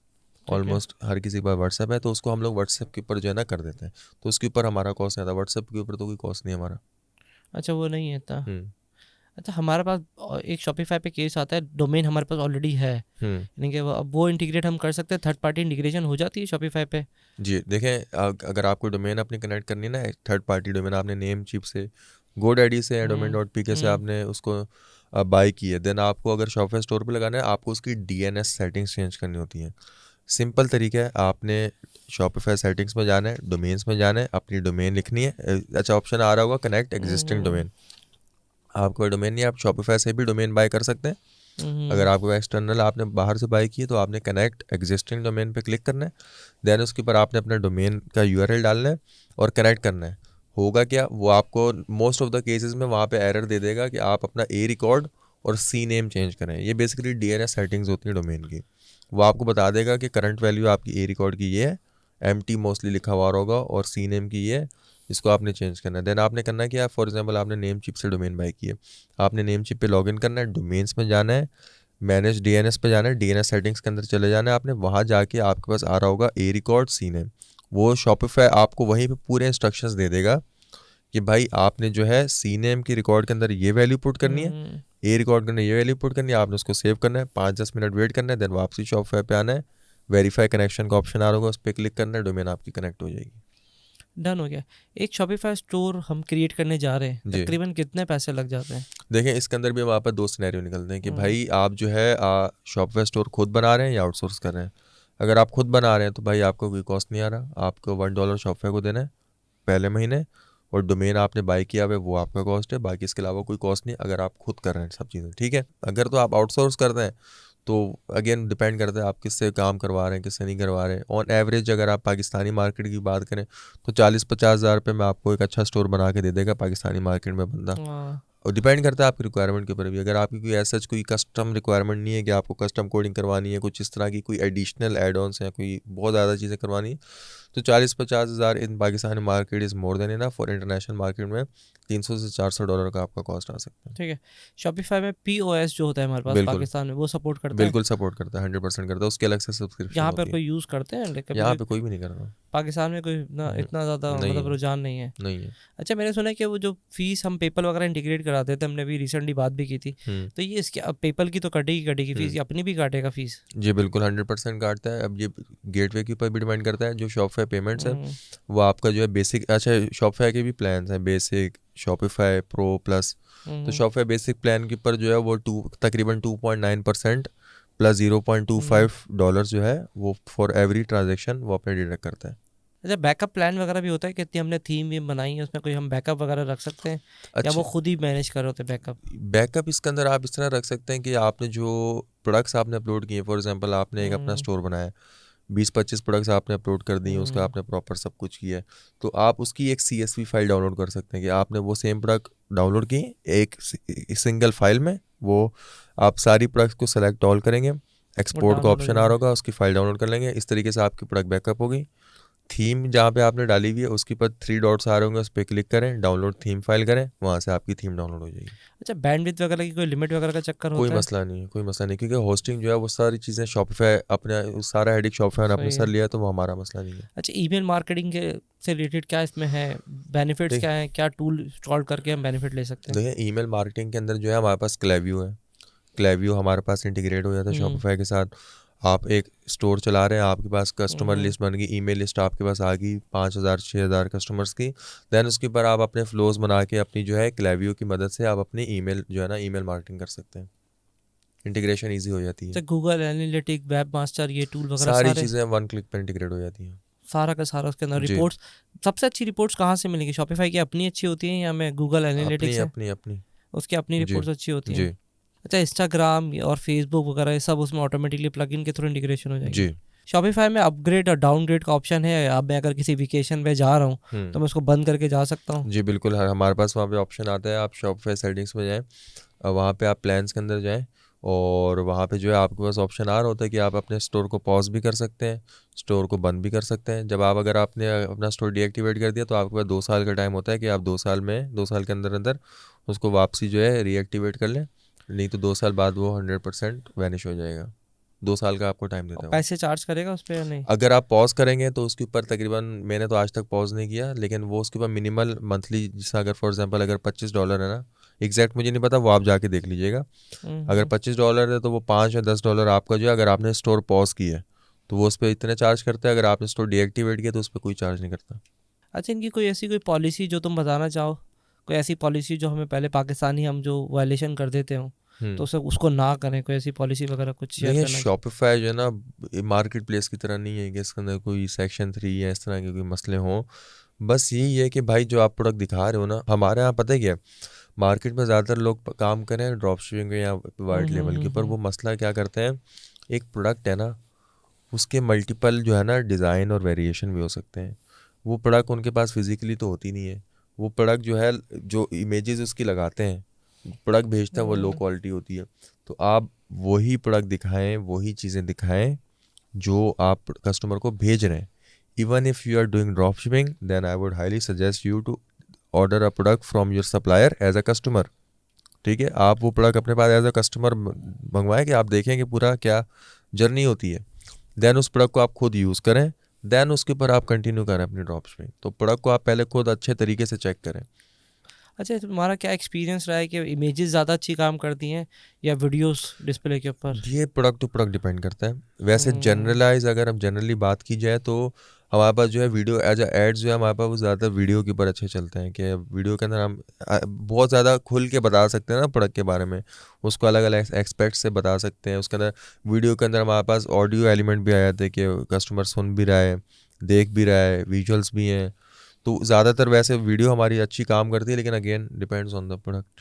Almost हर किसी के पास व्हाट्सएप है, तो उसको हम लोग व्हाट्सएप के ऊपर जो है ना कर देते हैं, तो उसके ऊपर हमारा कॉस्ट नहीं आता। व्हाट्सएप के ऊपर तो कोई कॉस्ट नहीं हमारा। अच्छा, वो नहीं आता। अच्छा, हमारे पास एक शॉपिफाई पे केस आता है, डोमेन हमारे पास ऑलरेडी है, यानी कि वो इंटीग्रेट हम कर सकते हैं, थर्ड पार्टी इंटीग्रेशन हो जाती है शॉपिफाई पे? जी देखें, अगर आपको डोमेन अपनी कनेक्ट करनी है ना, थर्ड पार्टी डोमेन आपने नेम चिप से, GoDaddy से या domain.pk से आपने उसको बाई की है, देन आपको अगर शॉपिफाई स्टोर पे लगाना है, आपको उसकी DNS सेटिंग्स चेंज करनी होती हैं। सिंपल तरीका है, आपने शॉपिफाई सेटिंग्स में जाना है, डोमेन्स में जाना है, अपनी डोमेन लिखनी है। अच्छा, ऑप्शन आ रहा होगा कनेक्ट एग्जिस्टिंग डोमेन। आपको डोमेन नहीं, आप शॉपिफाई से भी डोमेन बाय कर सकते हैं। अगर आपको एक्सटर्नल आपने बाहर से बाय की है तो आपने कनेक्ट एग्जिस्टिंग डोमेन पे क्लिक करना है, देन उसके ऊपर आपने अपना डोमेन का URL डालना है और कनेक्ट करना है। होगा क्या, वो आपको मोस्ट ऑफ द केसेस में वहाँ पे एरर दे देगा कि आप अपना रिकॉर्ड और सी नेम चेंज करें। ये बेसिकली DNS सेटिंग्स होती हैं डोमेन की। वो आपको बता देगा कि करंट वैल्यू आपकी ए रिकॉर्ड की ये है, MT मोस्टली लिखा हुआ होगा, और सी नेम की ये है, इसको आपने चेंज करना है। देन आपने करना है कि आप फॉर एग्जांपल आपने नेम चिप से डोमेन बाय की है, आपने नेम चिप पे लॉगिन करना है, डोमेन्स में जाना है, मैनेज DNS पे जाना है, DNS सेटिंग्स के अंदर चले जाना है आपने। वहाँ जाके आपके पास आ रहा होगा ए रिकॉर्ड सी नेम। वो शॉपिफाई आपको वहीं पे पूरे इंस्ट्रक्शंस दे देगा कि भाई आपने जो है सी नेम की रिकॉर्ड के अंदर ये वैल्यू पुट करनी है, ए रिकॉर्ड करने ये वैल्यू पुट करनी है, आपने उसको सेव करना है, 5-10 मिनट वेट करना है, देन वापसी शॉपिफाई पे आना है, वेरीफाई कनेक्शन का ऑप्शन आ रहा होगा, उस पर क्लिक करना है, डोमेन आपकी कनेक्ट हो जाएगी। डन हो गया। एक शॉपिफाई स्टोर हम क्रिएट करने जा रहे हैं, जी तकरीबन कितने पैसे लग जाते हैं? देखें, इसके अंदर भी हमारे पास 2 सिनेरियो निकलते हैं कि हम्म, भाई आप जो है शॉपिफाई स्टोर खुद बना रहे हैं या आउटसोर्स कर रहे हैं। अगर आप खुद बना रहे हैं तो भाई आपको कोई कॉस्ट नहीं आ रहा, आपको $1 शॉपिफाई को देना है पहले महीने, और डोमेन आपने बाय किया हुआ है वो आपका कॉस्ट है, बाकी इसके अलावा कोई कॉस्ट नहीं अगर आप खुद कर रहे हैं सब चीज़ें, ठीक है। अगर तो आप आउटसोर्स करते हैं तो अगेन डिपेंड करता है आप किससे काम करवा रहे हैं, किससे नहीं करवा रहे हैं। ऑन एवरेज अगर आप पाकिस्तानी मार्केट की बात करें तो 40-50 हज़ार रुपये में आपको एक अच्छा स्टोर बना के दे देगा पाकिस्तानी मार्केट में बंदा। हाँ, और डिपेंड करता है आपकी रिक्वायरमेंट के ऊपर भी। अगर आपकी कोई ऐसा कोई कस्टम रिक्वायरमेंट नहीं है कि आपको कस्टम कोडिंग करवानी है, कुछ इस तरह की कोई एडिशनल एड ऑन्स हैं, कोई बहुत ज़्यादा चीज़ें करवानी है, तो 40-50 हज़ार in Pakistani market is more than enough. और इंटरनेशनल मार्केट में $300 से $400 का आपका कॉस्ट आ सकता है। ठीक है। शॉपिफाई में POS जो होता है हमारे पास बिल्कुल पाकिस्तान में, वो सपोर्ट करता है? बिल्कुल सपोर्ट करता है, 100% करता है, उसके अलग से सब्सक्रिप्शन यहाँ पर होती है। कोई यूज़ करते हैं लेकिन यहाँ कभी पे कोई भी नहीं कर रहा। पाकिस्तान में कोई इतना ज़्यादा नहीं मतलब है, रुझान नहीं है? नहीं है। अच्छा, मैंने सुना है कि वो जो फीस हम पेपल वगैरह इंटीग्रेट कराते थे, हमने भी रिसेंटली बात भी की थी, तो ये इसके अब पेपल की तो कटेगी फीस, ये अपनी भी काटेगा फीस? जी बिल्कुल 100% काटता है। अब ये गेटवे के ऊपर भी डिपेंड करता है। जो शॉपिफाई पेमेंट्स है हम्म, वो आपका जो है बेसिक, अच्छा शॉपिफाई के भी प्लान्स हैं, बेसिक, शॉपिफाई प्रो, प्लस। तो हम्म, शॉपिफाई बेसिक प्लान के ऊपर जो है वो तकरीबन 2.9% प्लस हम्म। $0.25 जो है वो फॉर एवरी ट्रांजेक्शन वो अपने डिडक्ट करता है। अच्छा, बैकअप प्लान वगैरह भी होता है? कितनी हमने थीम वीम बनाई है, उसमें कोई हम बैकअप वगैरह रख सकते हैं, या वो अच्छा, खुद ही मैनेज कर रहे होते हैं बैकअप? बैकअप इसके अंदर आप इस तरह रख सकते हैं कि आपने जो प्रोडक्ट्स आपने अपलोड किए, फॉर एग्जांपल आपने एक अपना हम्म, स्टोर बनाया, 20-25 प्रोडक्ट्स आपने अपलोड कर दी हैं, उसका हम्म, आपने प्रॉपर सब कुछ किया है, तो आप उसकी एक CSV फाइल डाउनलोड कर सकते हैं कि आपने वो सेम प्रोडक्ट डाउनलोड की एक सिंगल फाइल में। वो आप सारी प्रोडक्ट्स को सेलेक्ट ऑल करेंगे, वो एक्सपोर्ट का डाउनलोड हो ऑप्शन आ रहा जाएंगे? होगा, उसकी फ़ाइल डाउनलोड कर लेंगे, इस तरीके से आपकी प्रोडक्ट बैकअप होगी। थीम जहाँ पे आपने डाली हुई है उसके ऊपर 3 डॉट्स आ रहे होंगे, उस पर क्लिक करें, डाउनलोड थीम फाइल करें, वहाँ से आपकी थीम डाउनलोड हो जाएगी। अच्छा, बैंडविड्थ वगैरह की कोई लिमिट वगैरह का चक्कर कोई होता है? मसला नहीं है, कोई मसला नहीं, क्योंकि होस्टिंग जो है वो सारी चीज़ें शॉपिफाई अपने सारा हेडिक शॉपिफाई ने अपने सही सर है। लिया है, तो वो हमारा मसला नहीं है। अच्छा, ईमेल मार्केटिंग के से रिलेटेड क्या इसमें है, बेनिफिट्स ठीक, क्या हैं, क्या टूल इंस्टॉल करके हम बेनिफिट ले सकते हैं? देखिए ईमेल मार्केटिंग के अंदर जो है हमारे पास क्लेवियो है। क्लेवियो हमारे पास इंटीग्रेट हो जाता है हम्म, शॉपिफाई के साथ। आप एक स्टोर चला रहे हैं, आपके पास कस्टमर हम्म, लिस्ट बन गई, ईमेल लिस्ट आपके पास आ गई 5,000-6,000 कस्टमर्स की। देन उसके ऊपर आप अपने फ्लोज बना के अपनी जो है क्लेवियो की मदद से आप अपनी ईमेल जो है ना ईमेल मार्केटिंग कर सकते हैं। इंटीग्रेशन ईजी हो जाती अच्छा, है, गूगल एनालिटिक, वेब मास्टर, ये टूल वगैरह सारी सारे, चीज़ें 1 क्लिक पर इंटीग्रेट हो जाती हैं। सारा का सारा उसके अंदर जी, रिपोर्ट्स? सबसे अच्छी रिपोर्ट्स कहाँ से मिलेंगी? शॉपिफाई की अपनी अच्छी होती हैं या मैं गूगल अपनी एनालिटिक्स है अपनी अपनी। उसकी अपनी जी रिपोर्ट्स अच्छी होती हैं? जी अच्छा, इंस्टाग्राम और फेसबुक वगैरह ये सब उसमें ऑटोमेटिकली प्लगइन के थ्रू इंटीग्रेशन हो जाएंगे? जी। शॉपिफाई में अपग्रेड और डाउनग्रेड का ऑप्शन है? अब मैं अगर किसी वेकेशन पे जा रहा हूँ तो मैं उसको बंद करके जा सकता हूँ? जी बिल्कुल, हमारे पास वहाँ पे ऑप्शन आता है, आप शॉपिफाई सेटिंग्स में जाएँ, वहाँ पे आप प्लान्स के अंदर जाएँ, और वहाँ पे जो है आपके पास ऑप्शन आ रहा होता है कि आप अपने स्टोर को पॉज भी कर सकते हैं, स्टोर को बंद भी कर सकते हैं। जब आप अगर आपने अपना स्टोर डीएक्टिवेट कर दिया तो आपके पास 2 साल का टाइम होता है कि आप 2 साल के अंदर अंदर उसको वापसी जो है रीएक्टिवेट कर लें, नहीं तो 2 साल बाद वो 100% वैनिश हो जाएगा। 2 साल का आपको टाइम और देता है वो। पैसे चार्ज करेगा उस पर या नहीं? अगर आप पॉज करेंगे तो उसके ऊपर तकरीबन, मैंने तो आज तक पॉज नहीं किया, लेकिन वो उसके ऊपर मिनिमल मंथली, जैसा अगर फॉर एग्जांपल अगर $25 है ना, एग्जैक्ट मुझे नहीं पता, वो आप जाके देख लीजिएगा। अगर हम्म। $25 है तो वो $5 या $10 आपका जो है, अगर आपने स्टोर पॉज किया है तो वो उस पर इतने चार्ज करता है, अगर आपने स्टोर डीएक्टिवेट किया तो उस पर कोई चार्ज नहीं करता। अच्छा, इनकी कोई ऐसी कोई पॉलिसी जो तुम बताना चाहो, कोई ऐसी पॉलिसी जो हमें पहले पाकिस्तानी हम जो वायलेशन कर देते हो तो उसे उसको ना करें, कोई ऐसी पॉलिसी वगैरह कुछ शेयर देखिए करना? शॉपिफाई जो है ना मार्केट प्लेस की तरह नहीं है कि इसके अंदर कोई सेक्शन 3 या इस तरह के कोई मसले हों। बस यही है कि भाई जो आप प्रोडक्ट दिखा रहे हो ना, हमारे यहाँ पता है क्या है, मार्केट में ज़्यादातर लोग काम करें ड्रॉप शिपिंग या वाइट लेवल के ऊपर। वो मसला क्या करते हैं, एक प्रोडक्ट है ना, उसके मल्टीपल जो है ना डिज़ाइन और वेरिएशन भी हो सकते हैं। वो प्रोडक्ट उनके पास फिजिकली तो होती नहीं है। वो प्रोडक्ट जो है, जो इमेजेस उसकी लगाते हैं प्रोडक्ट भेजते हैं वो लो क्वालिटी होती है। तो आप वही प्रोडक्ट दिखाएं, वही चीज़ें दिखाएं जो आप कस्टमर को भेज रहे हैं। Even if you are doing drop shipping, then I would highly suggest you to order a product from your supplier as a customer. ठीक है, आप वो प्रोडक्ट अपने पास एज अ कस्टमर मंगवाएं कि आप देखें कि पूरा क्या जर्नी होती है। देन उस प्रोडक्ट को आप खुद यूज़ करें, देन उसके ऊपर आप कंटिन्यू करें अपनी ड्रॉप शिपिंग। तो प्रोडक्ट को आप पहले खुद अच्छे तरीके से चेक करें। अच्छा, तुम्हारा क्या एक्सपीरियंस रहा है कि इमेजेस ज़्यादा अच्छी काम करती हैं या वीडियोस डिस्प्ले के ऊपर? ये प्रोडक्ट टू प्रोडक्ट डिपेंड करता है। वैसे हम्म, जनरलाइज अगर हम जनरली बात की जाए तो हमारे पास जो है वीडियो एज अ एड्स जो है हमारे पास वो ज़्यादातर वीडियो के ऊपर अच्छे चलते हैं कि वीडियो के अंदर हम बहुत ज़्यादा खुल के बता सकते हैं ना प्रोडक्ट के बारे में, उसको अलग अलग एक्सपेक्ट से बता सकते हैं। उसके अंदर वीडियो के अंदर हमारे पास ऑडियो एलिमेंट भी आ जाते हैं कि कस्टमर सुन भी रहा है, देख भी रहा है, विजुअल्स भी हैं। तो ज़्यादातर वैसे वीडियो हमारी अच्छी काम करती है, लेकिन again depends on the product.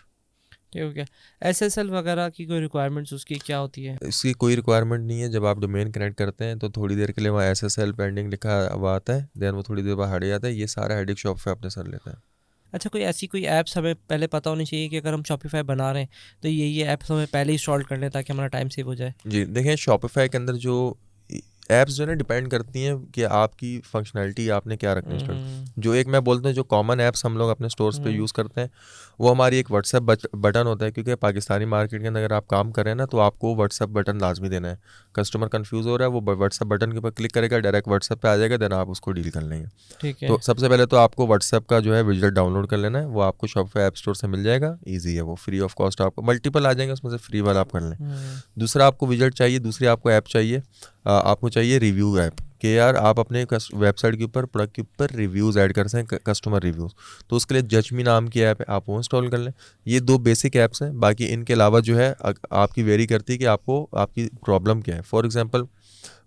ठीक है। एसएसएल वगैरह की कोई रिक्वायरमेंट्स उसकी क्या होती है? इसकी कोई रिक्वायरमेंट नहीं है। जब आप डोमेन कनेक्ट करते हैं तो थोड़ी देर के लिए वहाँ SSL पेंडिंग लिखा हुआ आता है, देन वो थोड़ी देर बाद हट जाता है। ये सारा हेडिक शॉप पे अपने सर लेता है। अच्छा, कोई ऐसी कोई ऐप्स हमें पहले पता होनी चाहिए कि अगर हम शॉपिफाई बना रहे हैं तो ये ऐप्स हमें पहले ही इंस्टॉल कर लें ताकि हमारा टाइम सेव हो जाए? जी देखें, शॉपिफाई के अंदर जो ऐप्स जो है ना डिपेंड करती हैं कि आपकी फंक्शनैलिटी आपने क्या रखनी है स्टार्ट। जो एक मैं बोलता हूँ जो कॉमन ऐप्स हम लोग अपने स्टोर्स पे यूज़ करते हैं वो हमारी एक व्हाट्सएप बटन होता है, क्योंकि पाकिस्तानी मार्केट के अंदर अगर आप काम कर रहे हैं ना तो आपको व्हाट्सएप बटन लाजमी देना है। कस्टमर कंफ्यूज हो रहा है, वो व्हाट्सएप बटन के ऊपर क्लिक करेगा, डायरेक्ट व्हाट्सएप पे आ जाएगा, देन आप उसको डील कर लेंगे। ठीक है। तो सबसे पहले तो आपको व्हाट्सएप का जो है विजेट डाउनलोड कर लेना है, वो आपको शॉपिफाई ऐप स्टोर से मिल जाएगा। ईजी है वो, फ्री ऑफ कॉस्ट, आपको मल्टीपल आ जाएंगे उसमें से फ्री वाला आप कर लें। दूसरा आपको विजेट चाहिए, दूसरी आपको ऐप चाहिए, आपको चाहिए रिव्यू ऐप कि यार आप अपने वेबसाइट के ऊपर प्रोडक्ट के ऊपर रिव्यूज़ ऐड कर सकें, कस्टमर रिव्यूज़। तो उसके लिए जजमी नाम की ऐप है, आप वो इंस्टॉल कर लें। ये 2 बेसिक ऐप्स हैं। बाकी इनके अलावा जो है आपकी वेरी करती है कि आपको आपकी प्रॉब्लम क्या है। फॉर एग्जांपल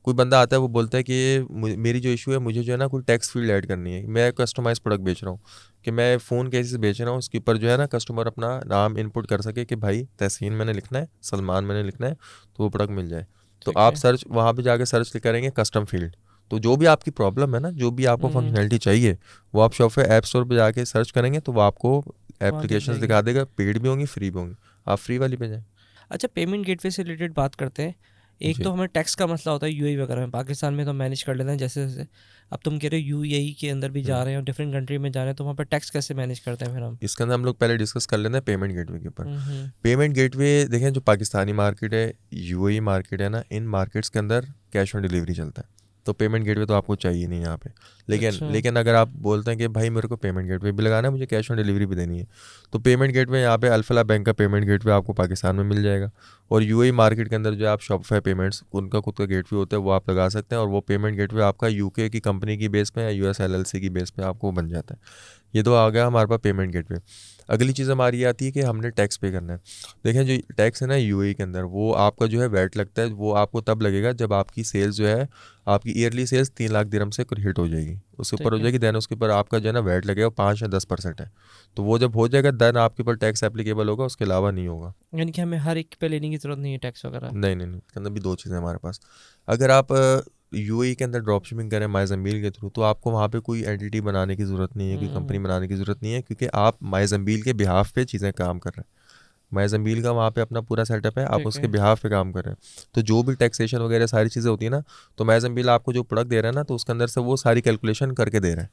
कोई बंदा आता है, वो बोलता है कि मेरी जो इशू है, मुझे जो है ना कोई टेक्स्ट फील्ड ऐड करनी है, मैं कस्टमाइज प्रोडक्ट बेच रहा हूँ कि मैं फ़ोन कैसे से बेच रहा हूँ, उसके ऊपर जो है ना कस्टमर अपना नाम इनपुट कर सके कि भाई तहसीन मैंने लिखना है, सलमान मैंने लिखना है, तो वो प्रोडक्ट मिल जाए। तो ठीक आप है। सर्च वहाँ पे जाके सर्च करेंगे कस्टम फील्ड। तो जो भी आपकी प्रॉब्लम है ना, जो भी आपको फंक्शनैलिटी चाहिए, वो आप शॉपिफाई ऐप स्टोर पे जाके सर्च करेंगे तो वो आपको वहाँ दिख एप्लीकेशंस जाएगी। दिखा देगा, पेड भी होंगी, फ्री भी होंगी। आप फ्री वाली पे जाएं। अच्छा, पेमेंट गेटवे से रिलेटेड बात करते हैं। एक जी तो हमें टैक्स का मसला होता है यूएई वगैरह में, पाकिस्तान में तो मैनेज कर लेते हैं जैसे जैसे। अब तुम कह रहे हो यूएई के अंदर भी जा रहे हैं और डिफरेंट कंट्री में जा रहे हैं, तो वहाँ पर टैक्स कैसे मैनेज करते हैं फिर हम? इसके अंदर हम लोग पहले डिस्कस कर लेते हैं पेमेंट गेटवे के ऊपर। हम्म। पेमेंट गेटवे देखें, जो पाकिस्तानी मार्केट है, यूएई मार्केट है ना, इन मार्केट्स के अंदर कैश ऑन डिलीवरी चलता है। तो पेमेंट गेटवे तो आपको चाहिए नहीं यहाँ पे। लेकिन अच्छा। लेकिन अगर आप बोलते हैं कि भाई मेरे को पेमेंट गेटवे भी लगाना है, मुझे कैश ऑन डिलीवरी भी देनी है, तो पेमेंट गेटवे यहाँ पे अल्फला बैंक का पेमेंट गेटवे आपको पाकिस्तान में मिल जाएगा। और यूएई मार्केट के अंदर जो आप शॉपिफाई पेमेंट्स, उनका खुद का गेटवे होता है, वो आप लगा सकते हैं। और वो पेमेंट गेटवे आपका यूके की कंपनी की बेस पे या यूएस एलएलसी की बेस पे आपको बन जाता है। ये तो आ गया हमारे पास पेमेंट गेटवे। अगली चीज़ हमारी ये आती है कि हमने टैक्स पे करना है। देखें, जो टैक्स है ना यूएई के अंदर, वो आपका जो है वैट लगता है, वो आपको तब लगेगा जब आपकी सेल्स जो है, आपकी ईयरली सेल्स 3 लाख दिरहम से हिट हो जाएगी, उसके ऊपर ठीक हो है। जाएगी, देन उसके ऊपर आपका जो है ना वैट लगेगा 5 या 10% है। तो वो जब हो जाएगा देन आपके ऊपर टैक्स एप्लीकेबल होगा, उसके अलावा नहीं होगा। यानी कि हमें हर एक पे लेने की ज़रूरत नहीं है टैक्स वगैरह? नहीं नहीं नहीं, इसके अंदर भी 2 चीज़ें हमारे पास। अगर आप यूएई के अंदर ड्रॉप शिपिंग करें माइजम्बील के थ्रू, तो आपको वहाँ पे कोई एंटिटी बनाने की ज़रूरत नहीं है, कोई कंपनी बनाने की ज़रूरत नहीं है, क्योंकि आप माइजम्बील के बिहाफ पे चीज़ें काम कर रहे हैं। माइजम्बील का वहाँ पे अपना पूरा सेटअप है, आप ठीक उसके है। बिहाफ पे काम कर रहे हैं। तो जो भी टैक्सेशन वगैरह सारी चीज़ें होती है ना, तो माइजम्बील आपको जो प्रोडक्ट दे रहा है ना, तो उसके अंदर से वो सारी कैलकुलेशन करके दे रहा है।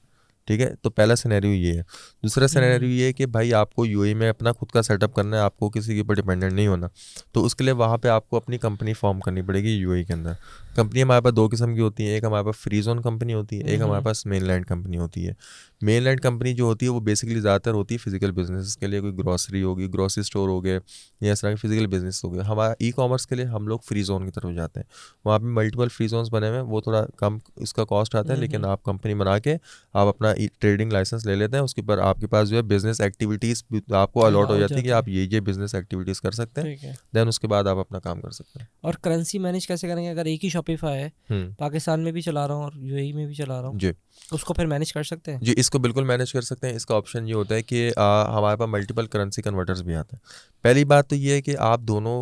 ठीक है, तो पहला सिनेरियो ये है। दूसरा सिनेरियो ये है कि भाई आपको यूएई में अपना खुद का सेटअप करना है, आपको किसी के ऊपर डिपेंडेंट नहीं होना। तो उसके लिए वहाँ पे आपको अपनी कंपनी फॉर्म करनी पड़ेगी यूएई के अंदर। कंपनी हमारे पास 2 किस्म की होती है, एक हमारे पास फ्री जोन कंपनी होती है, एक हमारे पास मेनलैंड कंपनी होती है। मेनलैंड कंपनी जो होती है वो बेसिकली ज़्यादातर होती है फिजिकल बिजनेस के लिए, कोई ग्रॉसरी होगी, ग्रॉसरी स्टोर हो गए, या इस तरह के फिजिकल बिजनेस हो गए। हमारा ई कॉमर्स के लिए हम लोग फ्री जोन की तरफ जाते हैं। वहाँ पे मल्टीपल फ्री जोन्स बने हुए हैं, वो थोड़ा कम इसका कॉस्ट आता है, लेकिन आप कंपनी बना के आप अपना ट्रेडिंग लाइसेंस ले लेते हैं, उसके ऊपर आपके पास जो है बिजनेस एक्टिविटीज़ आपको अलॉट हो अलाउ जाती है कि जाती आप ये बिजनेस एक्टिविटीज़ कर सकते हैं। ठीक है। देन उसके बाद आप अपना काम कर सकते हैं। और करेंसी मैनेज कैसे करेंगे? अगर एक ही शॉपिफाई है, हम्म। पाकिस्तान में भी चला रहा हूँ और यूएई में भी चला रहा हूँ, जी उसको फिर मैनेज कर सकते हैं? जी, इसको बिल्कुल मैनेज कर सकते हैं। इसका ऑप्शन ये होता है कि हमारे पास मल्टीपल करेंसी कन्वर्टर्स भी आते हैं। पहली बात तो ये है कि आप दोनों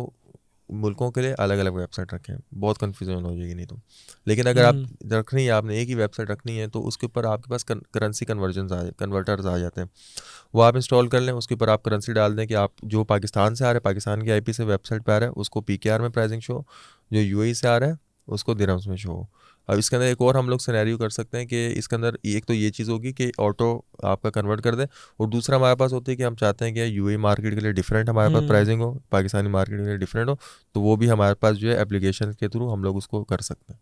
मुल्कों के लिए अलग अलग वेबसाइट रखें, बहुत कन्फ्यूजन हो जाएगी नहीं तो। लेकिन अगर आप रखनी है, आपने एक ही वेबसाइट रखनी है, तो उसके ऊपर आपके पास करेंसी कन्वर्टर्स आ जाते हैं, वो आप इंस्टॉल कर लें। उसके ऊपर आप करेंसी डाल दें कि आप जो पाकिस्तान से आ रहा है, पाकिस्तान की आईपी से वेबसाइट पर आ रहा है, उसको PKR में प्राइसिंग शो, जो यूएई से आ रहा है उसको दिरहम्स में शो हो। अब इसके अंदर एक और हम लोग सिनेरियो कर सकते हैं कि इसके अंदर एक तो ये चीज़ होगी कि ऑटो आपका कन्वर्ट कर दे, और दूसरा हमारे पास होती है कि हम चाहते हैं कि यूएई मार्केट के लिए डिफरेंट हमारे पास प्राइसिंग हो, पाकिस्तानी मार्केट के लिए डिफरेंट हो, तो वो भी हमारे पास जो है एप्लीकेशन के थ्रू हम लोग उसको कर सकते हैं।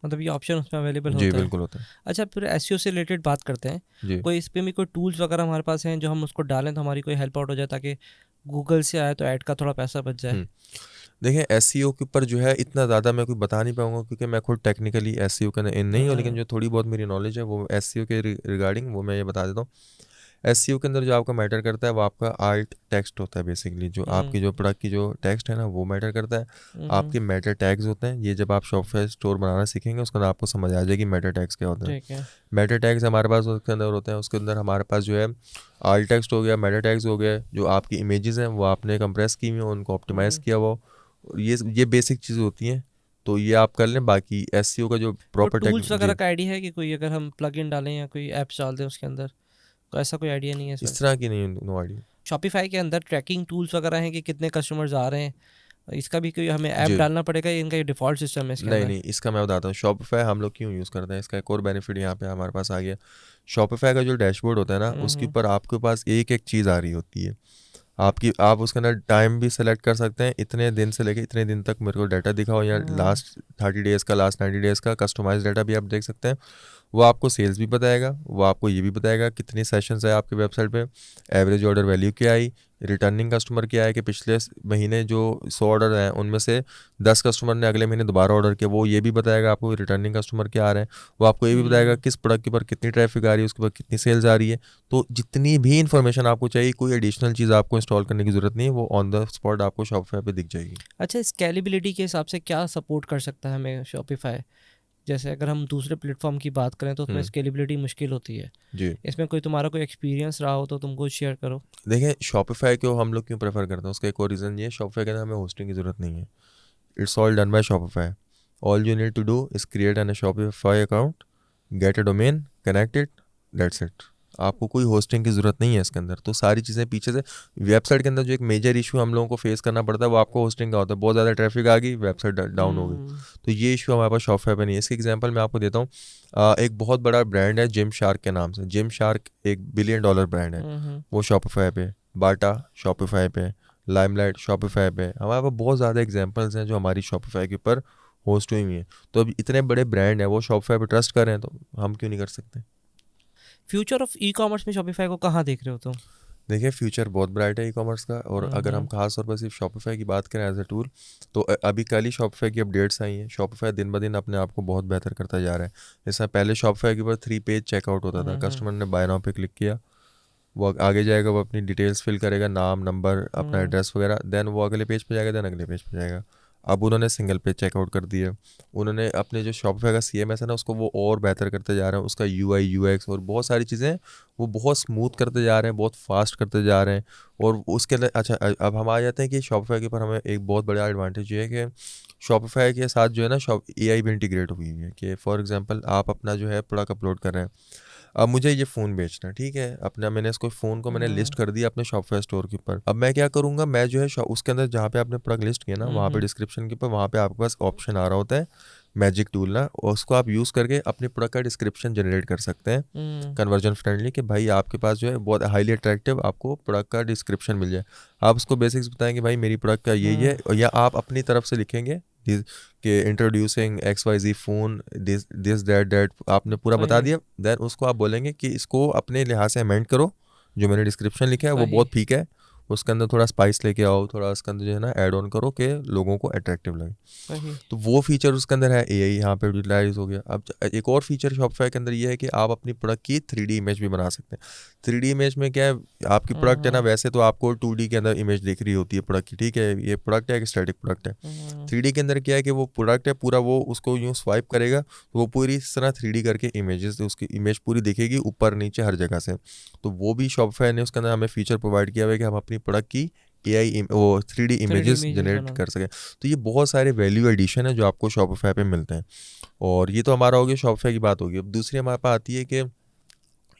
मतलब ये ऑप्शन उसमें अवेलेबल जी होता है। बिल्कुल होता है। अच्छा, फिर एसईओ से रिलेटेड बात करते हैं। जी कोई इस पे भी कोई टूल्स वगैरह हमारे पास हैं जो हम उसको डालें तो हमारी कोई हेल्प आउट हो जाए, ताकि गूगल से आए तो ऐड का थोड़ा पैसा बच जाए? देखिए, एसईओ के ऊपर जो है इतना ज़्यादा मैं कोई बता नहीं पाऊंगा, क्योंकि मैं खुद टेक्निकली एसईओ का इन नहीं हूँ, लेकिन जो थोड़ी बहुत मेरी नॉलेज है वो एसईओ के रिगार्डिंग, वो मैं ये बता देता हूँ। एसईओ के अंदर जो आपका मैटर करता है वो आपका आल्ट टेक्स्ट होता है, बेसिकली जो आपकी जो प्रोडक्ट की जो टेक्स्ट है ना, वो मैटर करता है। आपके मैटर टैग्स होते हैं, ये जब आप शॉपफेयर स्टोर बनाना सीखेंगे उसके अंदर आपको समझ आ जाएगी मैटर टैग्स क्या होता है। ठीक है। मैटर टैग्स हमारे पास उसके अंदर होते हैं, उसके अंदर हमारे पास जो है आल्ट टेक्स्ट हो गया, मैटर टैग्स हो गया, जो आपकी इमेजेस हैं वो आपने कंप्रेस की हुई हैं, उनको ऑप्टिमाइज़ किया हुआ, और ये बेसिक चीज़ें होती हैं, तो ये आप कर लें। बाकी एसईओ का जो तो प्रॉपर टूल्स जी, वगैरह का आइडिया है कि कोई अगर हम प्लग इन डालें या कोई ऐप्स डाल दें उसके अंदर, तो ऐसा कोई आइडिया नहीं है इस सर? तरह की नहीं, नो आइडिया। शॉपिफाई के अंदर ट्रैकिंग टूल्स वगैरह हैं कि कितने कस्टमर्स आ रहे हैं, इसका भी कोई हमें ऐप जी डालना पड़ेगा या इनका ये डिफ़ॉल्ट सिस्टम है इसके नहीं अंदर? नहीं, इसका मैं बताता हूँ। शॉपिफाई हम लोग क्यों यूज़ करते हैं, इसका एक और बेनिफिट यहाँ पे हमारे पास आ गया। शॉपिफाई का जो डैशबोर्ड होता है ना, उसके ऊपर आपके पास एक एक चीज़ आ रही होती है आपकी। आप उसके अंदर टाइम भी सेलेक्ट कर सकते हैं, इतने दिन से लेके इतने दिन तक मेरे को डाटा दिखाओ, या लास्ट 30 डेज़ का, लास्ट 90 डेज़ का कस्टमाइज डाटा भी आप देख सकते हैं। वो आपको सेल्स भी बताएगा, वो आपको ये भी बताएगा कितनी सेशंस है आपके वेबसाइट पे, एवरेज ऑर्डर वैल्यू क्या आई, रिटर्निंग कस्टमर क्या है, कि पिछले महीने जो 100 ऑर्डर हैं उनमें से 10 कस्टमर ने अगले महीने दोबारा ऑर्डर किया, वो ये भी बताएगा आपको रिटर्निंग कस्टमर क्या आ रहे हैं। वो आपको ये भी बताएगा किस प्रोडक्ट के ऊपर कितनी ट्रैफिक आ रही है, उसके ऊपर कितनी सेल्स आ रही है। तो जितनी भी इन्फॉर्मेशन आपको चाहिए, कोई एडिशनल चीज़ आपको इंस्टॉल करने की ज़रूरत नहीं है, वो ऑन द स्पॉट आपको शॉपिफाई पे दिख जाएगी। अच्छा, स्केलेबिलिटी के हिसाब से क्या सपोर्ट कर सकता है हमें शॉपिफाई? जैसे अगर हम दूसरे प्लेटफॉर्म की बात करें तो उसमें स्केलेबिलिटी मुश्किल होती है, जी इसमें कोई तुम्हारा कोई एक्सपीरियंस रहा हो तो तुम कुछ शेयर करो। देखिए, शॉपिफाई को हम लोग क्यों प्रेफर करते हैं, उसका एक और रीज़न ये है, शॉपिफाई के अंदर हमें होस्टिंग की ज़रूरत नहीं है। It's all done by Shopify. All you need to do is create a Shopify account, get a domain, connect it, that's it. आपको कोई होस्टिंग की ज़रूरत नहीं है इसके अंदर। तो सारी चीज़ें पीछे से, वेबसाइट के अंदर जो एक मेजर इशू हम लोगों को फेस करना पड़ता है वो आपको होस्टिंग का होता है। बहुत ज़्यादा ट्रैफिक आ गई, वेबसाइट डाउन हो गई, तो ये इशू हमारे पास शॉपिफाई पे नहीं है। इसकी एग्जांपल मैं आपको देता हूँ। एक बहुत बड़ा ब्रांड है जिम शार्क के नाम से। जिम शार्क एक $1 बिलियन ब्रांड है, वो शॉपिफाई पे, बाटा शॉपिफाई पे, लाइमलाइट शॉपिफाई पे, हमारे पास बहुत ज़्यादा एग्जांपल्स हैं जो हमारी शॉपिफाई के ऊपर होस्ट हुई हुई हैं। तो अब इतने बड़े ब्रांड हैं वो शॉपिफाई पे ट्रस्ट कर रहे हैं, तो हम क्यों नहीं कर सकते। फ्यूचर ऑफ ई कॉमर्स में शॉपिफाई को कहाँ देख रहे हो तुम? देखिए, फ्यूचर बहुत ब्राइट है ई कॉमर्स का। और अगर हम खास तौर पर सिर्फ शॉपिफाई की बात करें एज ए टूल, तो अभी कल ही शॉपिफाई की अपडेट्स आई हैं। शॉपिफाई दिन ब दिन अपने आप को बहुत बेहतर करता जा रहा है। जैसा पहले शॉपिफाई के ऊपर 3 पेज चेकआउट होता था, कस्टमर ने बाय नाउ पे क्लिक किया, वो आगे जाएगा, वो अपनी डिटेल्स फिल करेगा, नाम, नंबर, अपना एड्रेस वगैरह, देन वो अगले पेज पे जाएगा, देन अगले पेज पे जाएगा। अब उन्होंने सिंगल पेज चेकआउट कर दिया। उन्होंने अपने जो शॉपिफाई का CMS है ना, उसको वो और बेहतर करते जा रहे हैं। उसका UI UX और बहुत सारी चीज़ें वो बहुत स्मूथ करते जा रहे हैं, बहुत फास्ट करते जा रहे हैं। और उसके अंदर अच्छा, अब हम आ जाते हैं कि शॉपिफाई के ऊपर हमें एक बहुत बड़ा एडवांटेज ये है कि शॉपिफाई के साथ जो है ना AI भी इंटीग्रेट हुई है। कि फॉर एग्जांपल आप अपना जो है प्रोडक्ट अपलोड कर रहे हैं, अब मुझे ये फ़ोन बेचना है, ठीक है, अपना मैंने इसको फ़ोन को मैंने लिस्ट कर दिया अपने शॉपिफाई स्टोर के ऊपर। अब मैं क्या करूँगा, मैं जो है उसके अंदर जहाँ पे आपने प्रोडक्ट लिस्ट किया ना, वहाँ पे डिस्क्रिप्शन के ऊपर, वहाँ पे आपके पास ऑप्शन आ रहा होता है मैजिक टूल ना, और उसको आप यूज़ करके अपने प्रोडक्ट का डिस्क्रिप्शन जनरेट कर सकते हैं कन्वर्जन फ्रेंडली, कि भाई आपके पास जो है बहुत हाईली अट्रैक्टिव आपको प्रोडक्ट का डिस्क्रिप्शन मिल जाए। आप उसको बेसिक्स बताएं कि भाई मेरी प्रोडक्ट का ये है, या आप अपनी तरफ से लिखेंगे कि introducing XYZ phone, this that आपने पूरा बता दिया। देन उसको आप बोलेंगे कि इसको अपने लिहाज से अमेंड करो, जो मैंने डिस्क्रिप्शन लिखा है वो बहुत ठीक है, उसके अंदर थोड़ा स्पाइस लेके आओ, थोड़ा उसके अंदर जो है ना ऐड ऑन करो कि लोगों को अट्रैक्टिव लगे। तो वो फीचर उसके अंदर है, AI यहाँ पे यूटिलाइज हो गया। अब एक और फीचर शॉपिफाई के अंदर ये है कि आप अपनी प्रोडक्ट की 3D इमेज भी बना सकते हैं। 3D इमेज में क्या है, आपकी प्रोडक्ट है ना, वैसे तो आपको 2D के अंदर इमेज दिख रही होती है प्रोडक्ट की, ठीक है, ये प्रोडक्ट है, एक स्टैटिक प्रोडक्ट है। 3D के अंदर क्या है कि वो प्रोडक्ट है पूरा, वो उसको यूँ स्वाइप करेगा तो वो पूरी इस तरह 3D करके इमेजेस, उसकी इमेज पूरी दिखेगी ऊपर नीचे हर जगह से। तो वो भी शॉपिफाई ने उसके अंदर हमें फीचर प्रोवाइड किया हुआ है कि हम अपनी प्रोडक्ट की AI वो 3D इमेजेस images जनरेट बना। कर सकें। तो ये बहुत सारे वैल्यू एडिशन है जो आपको शॉपिफाई पे मिलते हैं। और ये तो हमारा हो गया, शॉपिफाई की बात होगी। अब दूसरी हमारे पास आती है कि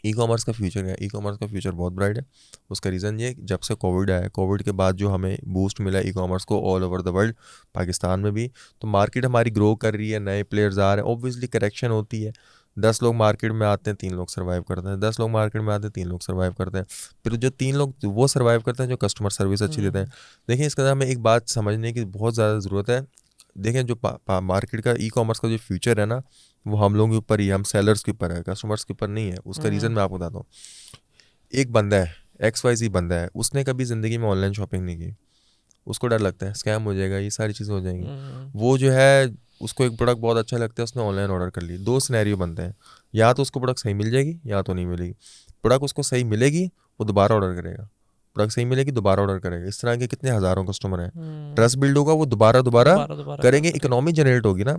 ई कॉमर्स का फ्यूचर है। ई कॉमर्स का फ्यूचर बहुत ब्राइट है। उसका रीज़न ये जब से कोविड आया, कोविड के बाद जो हमें बूस्ट मिला ई कॉमर्स को all over the world, Pakistan में भी, तो मार्केट हमारी ग्रो कर रही है, नए प्लेयर्स आ रहे हैं, ऑब्वियसली करेक्शन होती है। 10 लोग मार्केट में आते हैं, 3 लोग सर्वाइव करते हैं, 10 लोग मार्केट में आते हैं, 3 लोग सर्वाइव करते हैं। फिर जो 3 लोग वो सर्वाइव करते हैं जो कस्टमर सर्विस अच्छी देते हैं। देखिए इसके अंदर हमें एक बात समझने की बहुत ज़्यादा ज़रूरत है। देखें जो मार्केट का ई कॉमर्स का जो फ्यूचर है ना, वो हम लोगों के ऊपर ही, हम सेलर्स के ऊपर है, कस्टमर्स के ऊपर नहीं है। उसका रीज़न मैं आपको बताता हूँ। एक बंदा है, XYZ बंदा है, उसने कभी ज़िंदगी में ऑनलाइन शॉपिंग नहीं की। उसको डर लगता है स्कैम हो जाएगा, ये सारी चीज़ें हो जाएंगी। वो जो है, उसको एक प्रोडक्ट बहुत अच्छा लगता है, उसने ऑनलाइन ऑर्डर कर ली। 2 सिनेरियो बनते हैं, या तो उसको प्रोडक्ट सही मिल जाएगी या तो नहीं मिलेगी। प्रोडक्ट उसको सही मिलेगी, वो दोबारा ऑर्डर करेगा। प्रोडक्ट सही मिलेगी, दोबारा ऑर्डर करेगा। इस तरह के कितने हज़ारों कस्टमर हैं। ट्रस्ट बिल्ड होगा, वो दोबारा दोबारा दोबारा करेंगे, करेंगे। इकोनॉमी जनरेट होगी ना।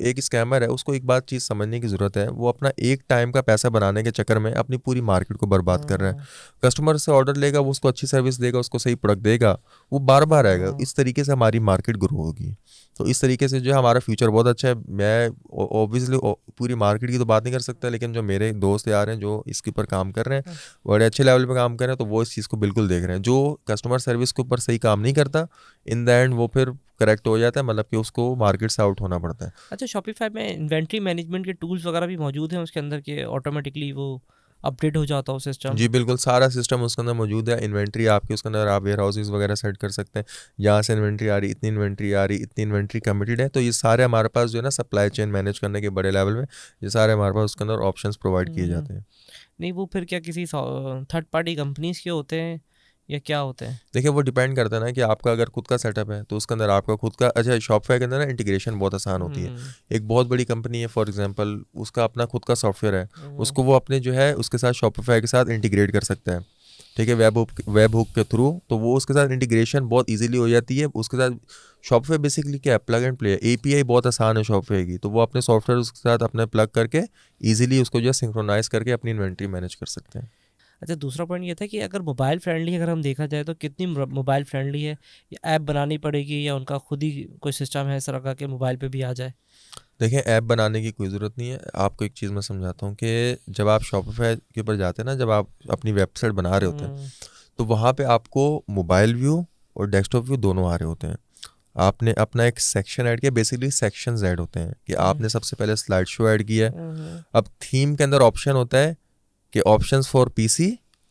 एक स्कैमर है, उसको एक बात चीज़ समझने की ज़रूरत है। वो अपना एक टाइम का पैसा बनाने के चक्कर में अपनी पूरी मार्केट को बर्बाद कर रहा है। कस्टमर से ऑर्डर लेगा, वो उसको अच्छी सर्विस देगा, उसको सही प्रोडक्ट देगा, वो बार बार आएगा। इस तरीके से हमारी मार्केट ग्रो होगी। तो इस तरीके से जो है हमारा फ्यूचर बहुत अच्छा है। मैं ऑब्वियसली पूरी मार्केट की तो बात नहीं कर सकता, लेकिन जो मेरे दोस्त यार हैं जो इसके ऊपर काम कर रहे हैं, बड़े अच्छे लेवल पे काम कर रहे हैं, तो वो इस चीज़ को बिल्कुल देख रहे हैं। जो कस्टमर सर्विस के ऊपर सही काम नहीं करता, इन द एंड वो फिर करेक्ट हो जाता है, मतलब कि उसको मार्केट से आउट होना पड़ता है। अच्छा, शॉपिफाई में इन्वेंट्री मैनेजमेंट के टूल्स वगैरह भी मौजूद हैं उसके अंदर के ऑटोमेटिकली वो अपडेट हो जाता हो सिस्टम? जी बिल्कुल, सारा सिस्टम उसके अंदर मौजूद है। इन्वेंट्री आपके उसके अंदर, आप वेयर हाउसेज वगैरह सेट कर सकते हैं। यहाँ से इन्वेंट्री आ रही, इतनी इन्वेंट्री आ रही, इतनी इन्वेंट्री कमिटेड है, तो ये सारे हमारे पास जो है ना सप्लाई चेन मैनेज करने के बड़े लेवल में, ये सारे हमारे पास उसके अंदर ऑप्शंस प्रोवाइड किए जाते हैं। नहीं, वो फिर क्या किसी थर्ड पार्टी कंपनीज के होते हैं या क्या होते हैं? देखिए वो डिपेंड करता है ना कि आपका अगर खुद का सेटअप है तो उसके अंदर आपका खुद का, अच्छा शॉपिफाई के अंदर ना इंटीग्रेशन बहुत आसान होती है। एक बहुत बड़ी कंपनी है फॉर एग्जांपल, उसका अपना खुद का सॉफ्टवेयर है, उसको वो अपने जो है उसके साथ शॉपिफाई के साथ इंटीग्रेट कर सकता है, ठीक है, वेब हुक के थ्रू। तो वो उसके साथ इंटीग्रेशन बहुत इजीली हो जाती है। उसके साथ शॉपिफाई बेसिकली क्या है, प्लग एंड प्ले है। API बहुत आसान है शॉपिफाई की, तो वो अपने सॉफ्टवेयर उसके साथ अपने प्लग करके ईजिली उसको जो है सिंक्रोनाइज करके अपनी इन्वेंट्री मैनेज कर सकते हैं। अच्छा, दूसरा पॉइंट ये था कि अगर मोबाइल फ्रेंडली अगर हम देखा जाए तो कितनी मोबाइल फ्रेंडली है, या ऐप बनानी पड़ेगी या उनका खुद ही कोई सिस्टम है इस तरह का कि मोबाइल पे भी आ जाए? देखिए ऐप बनाने की कोई ज़रूरत नहीं है। आपको एक चीज़ मैं समझाता हूँ कि जब आप शॉपिफाई के ऊपर जाते हैं ना, जब आप अपनी वेबसाइट बना रहे होते हैं, तो वहाँ पे आपको मोबाइल व्यू और डेस्कटॉप व्यू दोनों आ रहे होते हैं। आपने अपना एक सेक्शन ऐड किया, बेसिकली सेक्शंस ऐड होते हैं कि आपने सबसे पहले स्लाइड शो ऐड किया है। अब थीम के अंदर ऑप्शन होता है कि options for PC,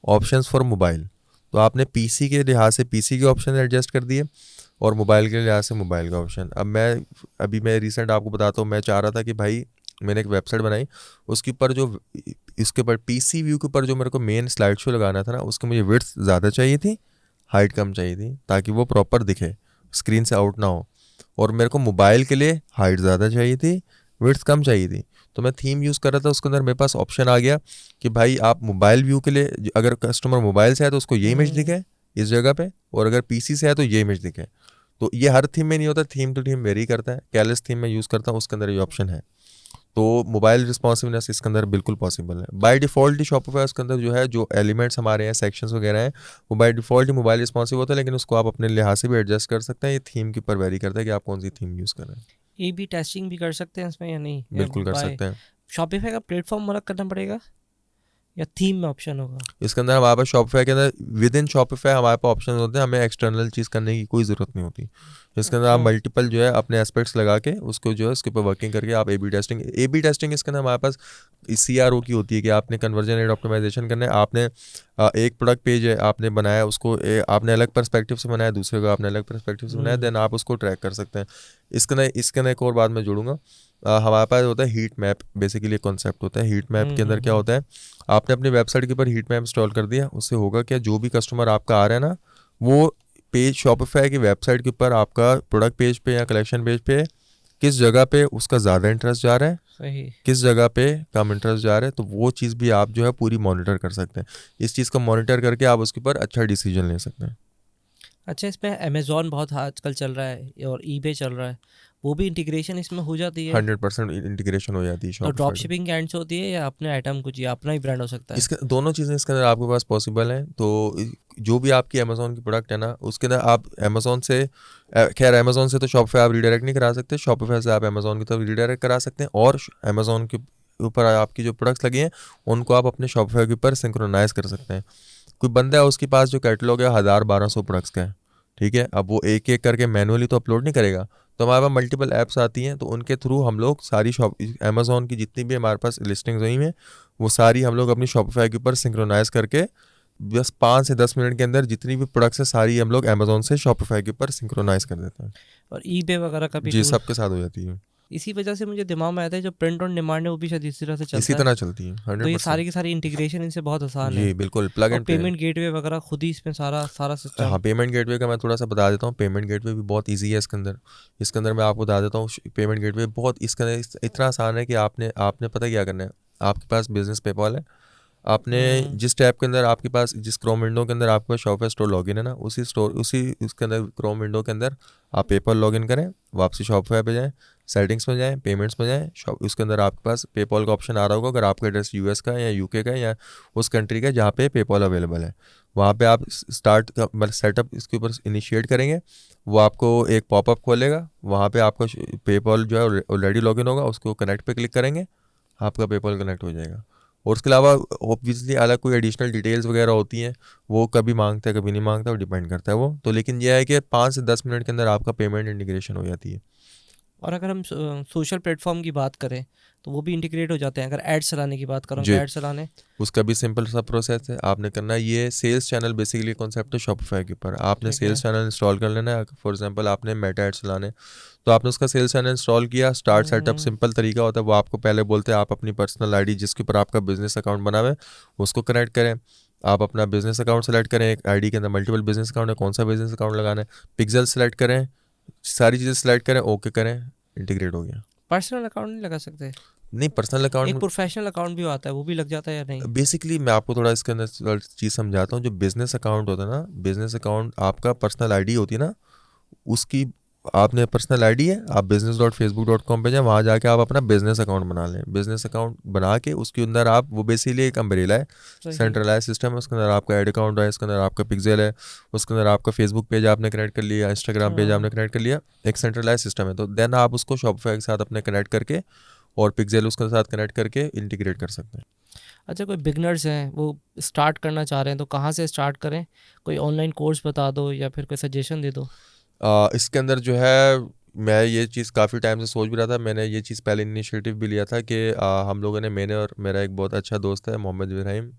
options for mobile. तो आपने PC के लिहाज से PC के ऑप्शन एडजस्ट कर दिए और मोबाइल के लिहाज से मोबाइल का ऑप्शन। अब मैं रिसेंट आपको बताता हूँ, मैं चाह रहा था कि भाई मैंने एक वेबसाइट बनाई, उसके ऊपर जो इसके ऊपर PC व्यू के ऊपर जो मेरे को मेन स्लाइड शो लगाना था ना, उसके मुझे विड्थ ज़्यादा चाहिए थी, हाइट कम चाहिए थी, ताकि वो प्रॉपर दिखे, स्क्रीन से आउट ना हो। और मेरे को मोबाइल के लिए हाइट ज़्यादा चाहिए थी, विड्थ कम चाहिए थी। तो मैं थीम यूज़ कर रहा था, उसके अंदर मेरे पास ऑप्शन आ गया कि भाई आप मोबाइल व्यू के लिए, अगर कस्टमर मोबाइल से है तो उसको ये इमेज दिखे इस जगह पे, और अगर PC से है तो ये इमेज दिखे। तो ये हर थीम में नहीं होता, थीम टू थीम वेरी करता है। कैलस थीम में यूज़ करता हूँ, उसके अंदर ये ऑप्शन है। तो मोबाइल रिस्पॉन्सिवनेस इसके अंदर बिल्कुल पॉसिबल है। बाय डिफ़ॉल्ट ही शॉपिफाई उसके अंदर जो है, जो एलिमेंट्स हमारे हैं, सेक्शंस वगैरह हैं, वो by default he mobile responsive होता है, लेकिन उसको आप अपने लिहाज से भी एडजस्ट कर सकते हैं। ये थीम के ऊपर वेरी करता है कि आप कौन सी थीम यूज़ कर रहे हैं। A/B टेस्टिंग भी कर सकते हैं इसमें या नहीं? बिल्कुल कर सकते हैं। शॉपिफाई का प्लेटफॉर्म अलग करना पड़ेगा या थीम में ऑप्शन होगा? इसके अंदर हमारे पास शॉपिफाई के अंदर विद इन शॉपिफाई हमारे पास ऑप्शन होते हैं, हमें एक्सटर्नल चीज़ करने की कोई ज़रूरत नहीं होती। इसके अंदर आप मल्टीपल जो है अपने एस्पेक्ट्स लगा के उसको जो है उसके ऊपर वर्किंग करके आप A/B टेस्टिंग इसके अंदर हमारे पास CRO की होती है कि आपने कन्वर्जन रेट ऑप्टिमाइजेशन करना है। आपने एक प्रोडक्ट पेज है आपने बनाया, उसको आपने अलग पर्सपेक्टिव से बनाया, दूसरे को आपने अलग पर्सपेक्टिव से बनाया, देन आप उसको ट्रैक कर सकते हैं। इसके अंदर एक और बात मैं जोड़ूंगा, हमारे पास होता है हीट मैप। बेसिकली कॉन्सेप्ट होता है हीट मैप के अंदर क्या होता है, आपने अपनी वेबसाइट के ऊपर हीट मैप इंस्टॉल कर दिया, उससे होगा क्या, जो भी कस्टमर आपका आ रहा है ना, वो पेज शॉपिफाई की वेबसाइट के ऊपर आपका प्रोडक्ट पेज पे या कलेक्शन पेज पे किस जगह पे उसका ज़्यादा इंटरेस्ट जा रहा है, सही। किस जगह पे कम इंटरेस्ट जा रहा है, तो वो चीज़ भी आप जो है पूरी मॉनिटर कर सकते हैं। इस चीज़ को मॉनिटर करके आप उसके ऊपर अच्छा डिसीजन ले सकते हैं। अच्छा, इसमें अमेज़ॉन बहुत आजकल चल रहा है और ईबे चल रहा है, वो भी इंटीग्रेशन इसमें हो जाती है? 100% इंटीग्रेशन हो जाती है और ड्रॉप शॉपिफाई। शिपिंग एंड से होती है या अपने आइटम कुछ या अपना ही ब्रांड हो सकता है? इसके दोनों चीज़ें इसके अंदर आपके पास पॉसिबल हैं। तो जो भी आपकी अमेज़ॉन की प्रोडक्ट है ना, उसके अंदर आप अमेज़ॉन से खैर अमेज़ॉन से तो शॉपिफाई आप रीडायरेक्ट नहीं करा सकते, शॉपिफाई से आप अमेज़ॉन की तरफ रीडायरेक्ट करा सकते हैं, और अमेज़ॉन के ऊपर आपकी जो प्रोडक्ट्स लगी हैं उनको आप अपने शॉपिफाई के ऊपर सिंक्रोनाइज़ कर सकते हैं। कोई बंदा है उसके पास जो कैटलॉग है 1000-1200 प्रोडक्ट्स का है, ठीक है, अब वो एक एक करके मैनुअली तो अपलोड नहीं करेगा, तो हमारे पास मल्टीपल ऐप्स आती हैं, तो उनके थ्रू हम लोग सारी शॉप अमेज़ॉन की जितनी भी हमारे पास लिस्टिंग्स हुई हैं वो सारी हम लोग अपनी शॉपिफाई के ऊपर सिंक्रोनाइज़ करके बस 5 से 10 मिनट के अंदर जितनी भी प्रोडक्ट्स है सारी हम लोग अमेज़ॉन से शॉपिफाई के ऊपर सिंक्रोनाइज़ कर देते हैं। और ईबे वगैरह का भी जी, टूल? सबके साथ हो जाती है। इसी वजह से मुझे दिमाग में आता है जो प्रिंट ऑन डिमांड है वो भी शायद इसी तरह से इसी चलता है। तरह चलती है तो ये 100%। सारी की सारी इंटीग्रेशन इनसे बहुत आसान है। जी, बिल्कुल प्लग और एंड प्ले है। पेमेंट गेटवे वगैरह खुद ही इसमें सारा सारा सिस्टम? हाँ, पेमेंट गेटवे का मैं थोड़ा सा बता देता हूँ। पेमेंट गेटवे भी बहुत ईजी है इसके अंदर। इसके अंदर मैं आपको बता देता हूँ, पेमेंट गेटवे बहुत इसके अंदर इतना आसान है कि आपने आपने पता क्या करना है। आपके पास बिजनेस पेपॉल है, आपने जिस टैब के अंदर आपके पास जिस क्रोम विंडो के अंदर आपके पास शॉपिफाई स्टोर लॉगिन है ना, उसी उसके अंदर क्रोम विंडो के अंदर आप पेपॉल लॉगिन करें, वापसी शॉपिफाई पे जाएं, सेटिंग्स में जाएं, पेमेंट्स में जाएं, शॉप उसके अंदर आपके पास पेपॉल का ऑप्शन आ रहा होगा। अगर आपका एड्रेस यूएस का है या यूके का है या उस कंट्री का है जहाँ पे पेपॉल अवेलेबल है, वहाँ पे आप स्टार्ट का मतलब सेटअप इसके ऊपर इनिशिएट करेंगे, वो आपको एक पॉपअप खोलेगा, वहाँ पे आपका पेपॉल जो है ऑलरेडी लॉगिन होगा, उसको कनेक्ट पे क्लिक करेंगे, आपका पेपॉल कनेक्ट हो जाएगा। और उसके अलावा ऑब्वियसली अलग कोई एडिशनल डिटेल्स वगैरह होती हैं, वो कभी मांगता है कभी नहीं मांगता, वो डिपेंड करता है वो तो। लेकिन यह है कि 5 से 10 मिनट के अंदर आपका पेमेंट इंटीग्रेशन हो जाती है। और अगर हम सोशल प्लेटफॉर्म की बात करें तो वो भी इंटीग्रेट हो जाते हैं? अगर एड्स चलाने की बात करूँ तो जी, एड्स चलाने? उसका भी सिंपल सा प्रोसेस है। आपने करना है, ये सेल्स चैनल बेसिकली कॉन्सेप्ट है शॉपिफाई के ऊपर। आपने ठीक है। सेल्स चैनल इंस्टॉल कर लेना है। फॉर एग्जांपल आपने मेटा एड्स चलाने, तो आपने उसका सेल्स चैनल इंस्टॉल किया। स्टार्ट सेटअप हम्म, सिंपल तरीका होता है, वो आपको पहले बोलते हैं आप अपनी पर्सनल आईडी जिसके ऊपर आपका बिजनेस अकाउंट बना हुआ है उसको कनेक्ट करें। आप अपना बिजनेस अकाउंट सेलेक्ट करें, एक आईडी के अंदर मल्टीपल बिजनेस अकाउंट है, कौन सा बिजनेस अकाउंट लगाना है, पिक्सल सेलेक्ट करें, सारी चीज़ें सेलेक्ट करें, ओके करें, इंटीग्रेट हो गया। पर्सनल अकाउंट नहीं लगा सकते? नहीं, पर्सनल एक अकाउंट प्रोफेशनल अकाउंट भी आता है, वो भी लग जाता है या नहीं? बेसिकली मैं आपको थोड़ा इसके अंदर चीज़ समझाता हूँ। जो बिजनेस अकाउंट होता है ना, बिजनेस अकाउंट आपका पर्सनल आईडी होती है ना, उसकी आपने पर्सनल आईडी है, आप business.facebook.com पे जाएं, वहाँ जाके आप अपना बिजनेस अकाउंट बना लें। बिजनेस अकाउंट बना के उसके अंदर आप, वो बेसिकली एक अम्ब्रेला है, सही। सेंट्रलाइज सिस्टम है, उसके अंदर आपका ऐड अकाउंट है, इसके अंदर आपका पिक्सल है, उसके अंदर आपका फेसबुक पेज आपने कनेक्ट कर लिया, इंस्टाग्राम पेज आपने कनेक्ट कर लिया, एक सेंट्रलाइज सिस्टम है। तो देन आप उसको शॉपिफाई के साथ अपने कनेक्ट करके और पिक्सल उसके साथ कनेक्ट करके इंटीग्रेट कर सकते हैं। अच्छा, कोई बिगनर्स हैं वो स्टार्ट करना चाह रहे हैं तो कहाँ से स्टार्ट करें? कोई ऑनलाइन कोर्स बता दो या फिर कोई सजेशन दे दो। इसके अंदर जो है, मैं ये चीज़ काफ़ी टाइम से सोच भी रहा था। मैंने ये चीज़ पहले इनिशिएटिव भी लिया था कि हम लोगों ने, मैंने और मेरा एक बहुत अच्छा दोस्त है Mohammad Ibrahim,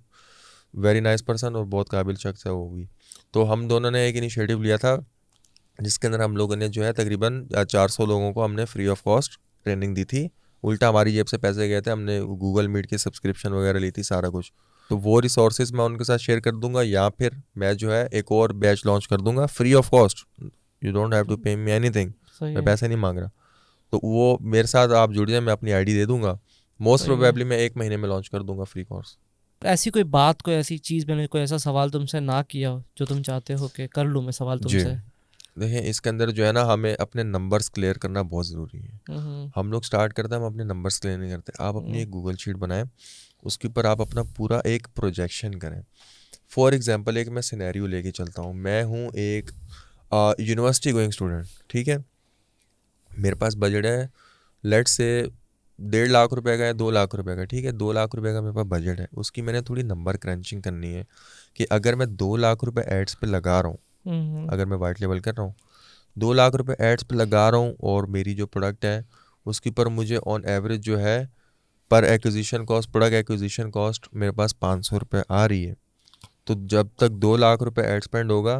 very nice person और बहुत काबिल शख्स है वो भी। तो हम दोनों ने एक इनिशिएटिव लिया था जिसके अंदर हम लोगों ने जो है तकरीबन 400 लोगों को हमने फ्री ऑफ कॉस्ट ट्रेनिंग दी थी। उल्टा हमारी जेब से पैसे गए थे, हमने गूगल मीट की सब्सक्रिप्शन वगैरह ली थी, सारा कुछ। तो वो रिसोर्सेज मैं उनके साथ शेयर कर दूंगा, या फिर मैं जो है एक और बैच लॉन्च कर दूंगा free of cost. You don't have to pay me anything, सही मैं है। पैसे नहीं मांग रहा। तो वो मेरे साथ आप जुड़ जाए, मैं अपनी आईडी दे दूंगा। मोस्ट सही है। प्रोबेबली मैं 1 महीने में लॉन्च कर दूंगा फ्री कोर्स। ऐसी कोई बात, कोई ऐसी चीज़, मैंने कोई ऐसा सवाल तुमसे ना किया हो जो तुम चाहते हो कि कर लूँ मैं सवाल जी, तुमसे? देखिए इसके अंदर जो है ना, हमें अपने नंबर्स क्लियर करना बहुत ज़रूरी है। हम्म। हम लोग स्टार्ट करते हैं, हम अपने नंबर्स क्लियर नहीं करते। आप अपनी हम्म। एक गूगल शीट बनाएं, उसके ऊपर आप अपना पूरा एक प्रोजेक्शन करें। फॉर एग्जांपल एक मैं सिनेरियो लेके चलता हूँ। मैं हूँ एक यूनिवर्सिटी गोइंग स्टूडेंट, ठीक है, मेरे पास बजट है लेट से 1.5 लाख रुपए का है, 2 लाख रुपए का, ठीक है, 2 लाख रुपए का मेरे पास बजट है। उसकी मैंने थोड़ी नंबर क्रंचिंग करनी है कि अगर मैं 2 लाख रुपए एड्स पे लगा रहा हूँ, हम्म। अगर मैं वाइट लेवल कर रहा हूँ, 2 लाख रुपए एड्स पे लगा रहा हूँ, और मेरी जो प्रोडक्ट है उसके ऊपर मुझे ऑन एवरेज जो है पर acquisition cost, product acquisition cost मेरे पास 500 रुपये आ रही है। तो जब तक 2 लाख रुपए एड स्पेंड होगा,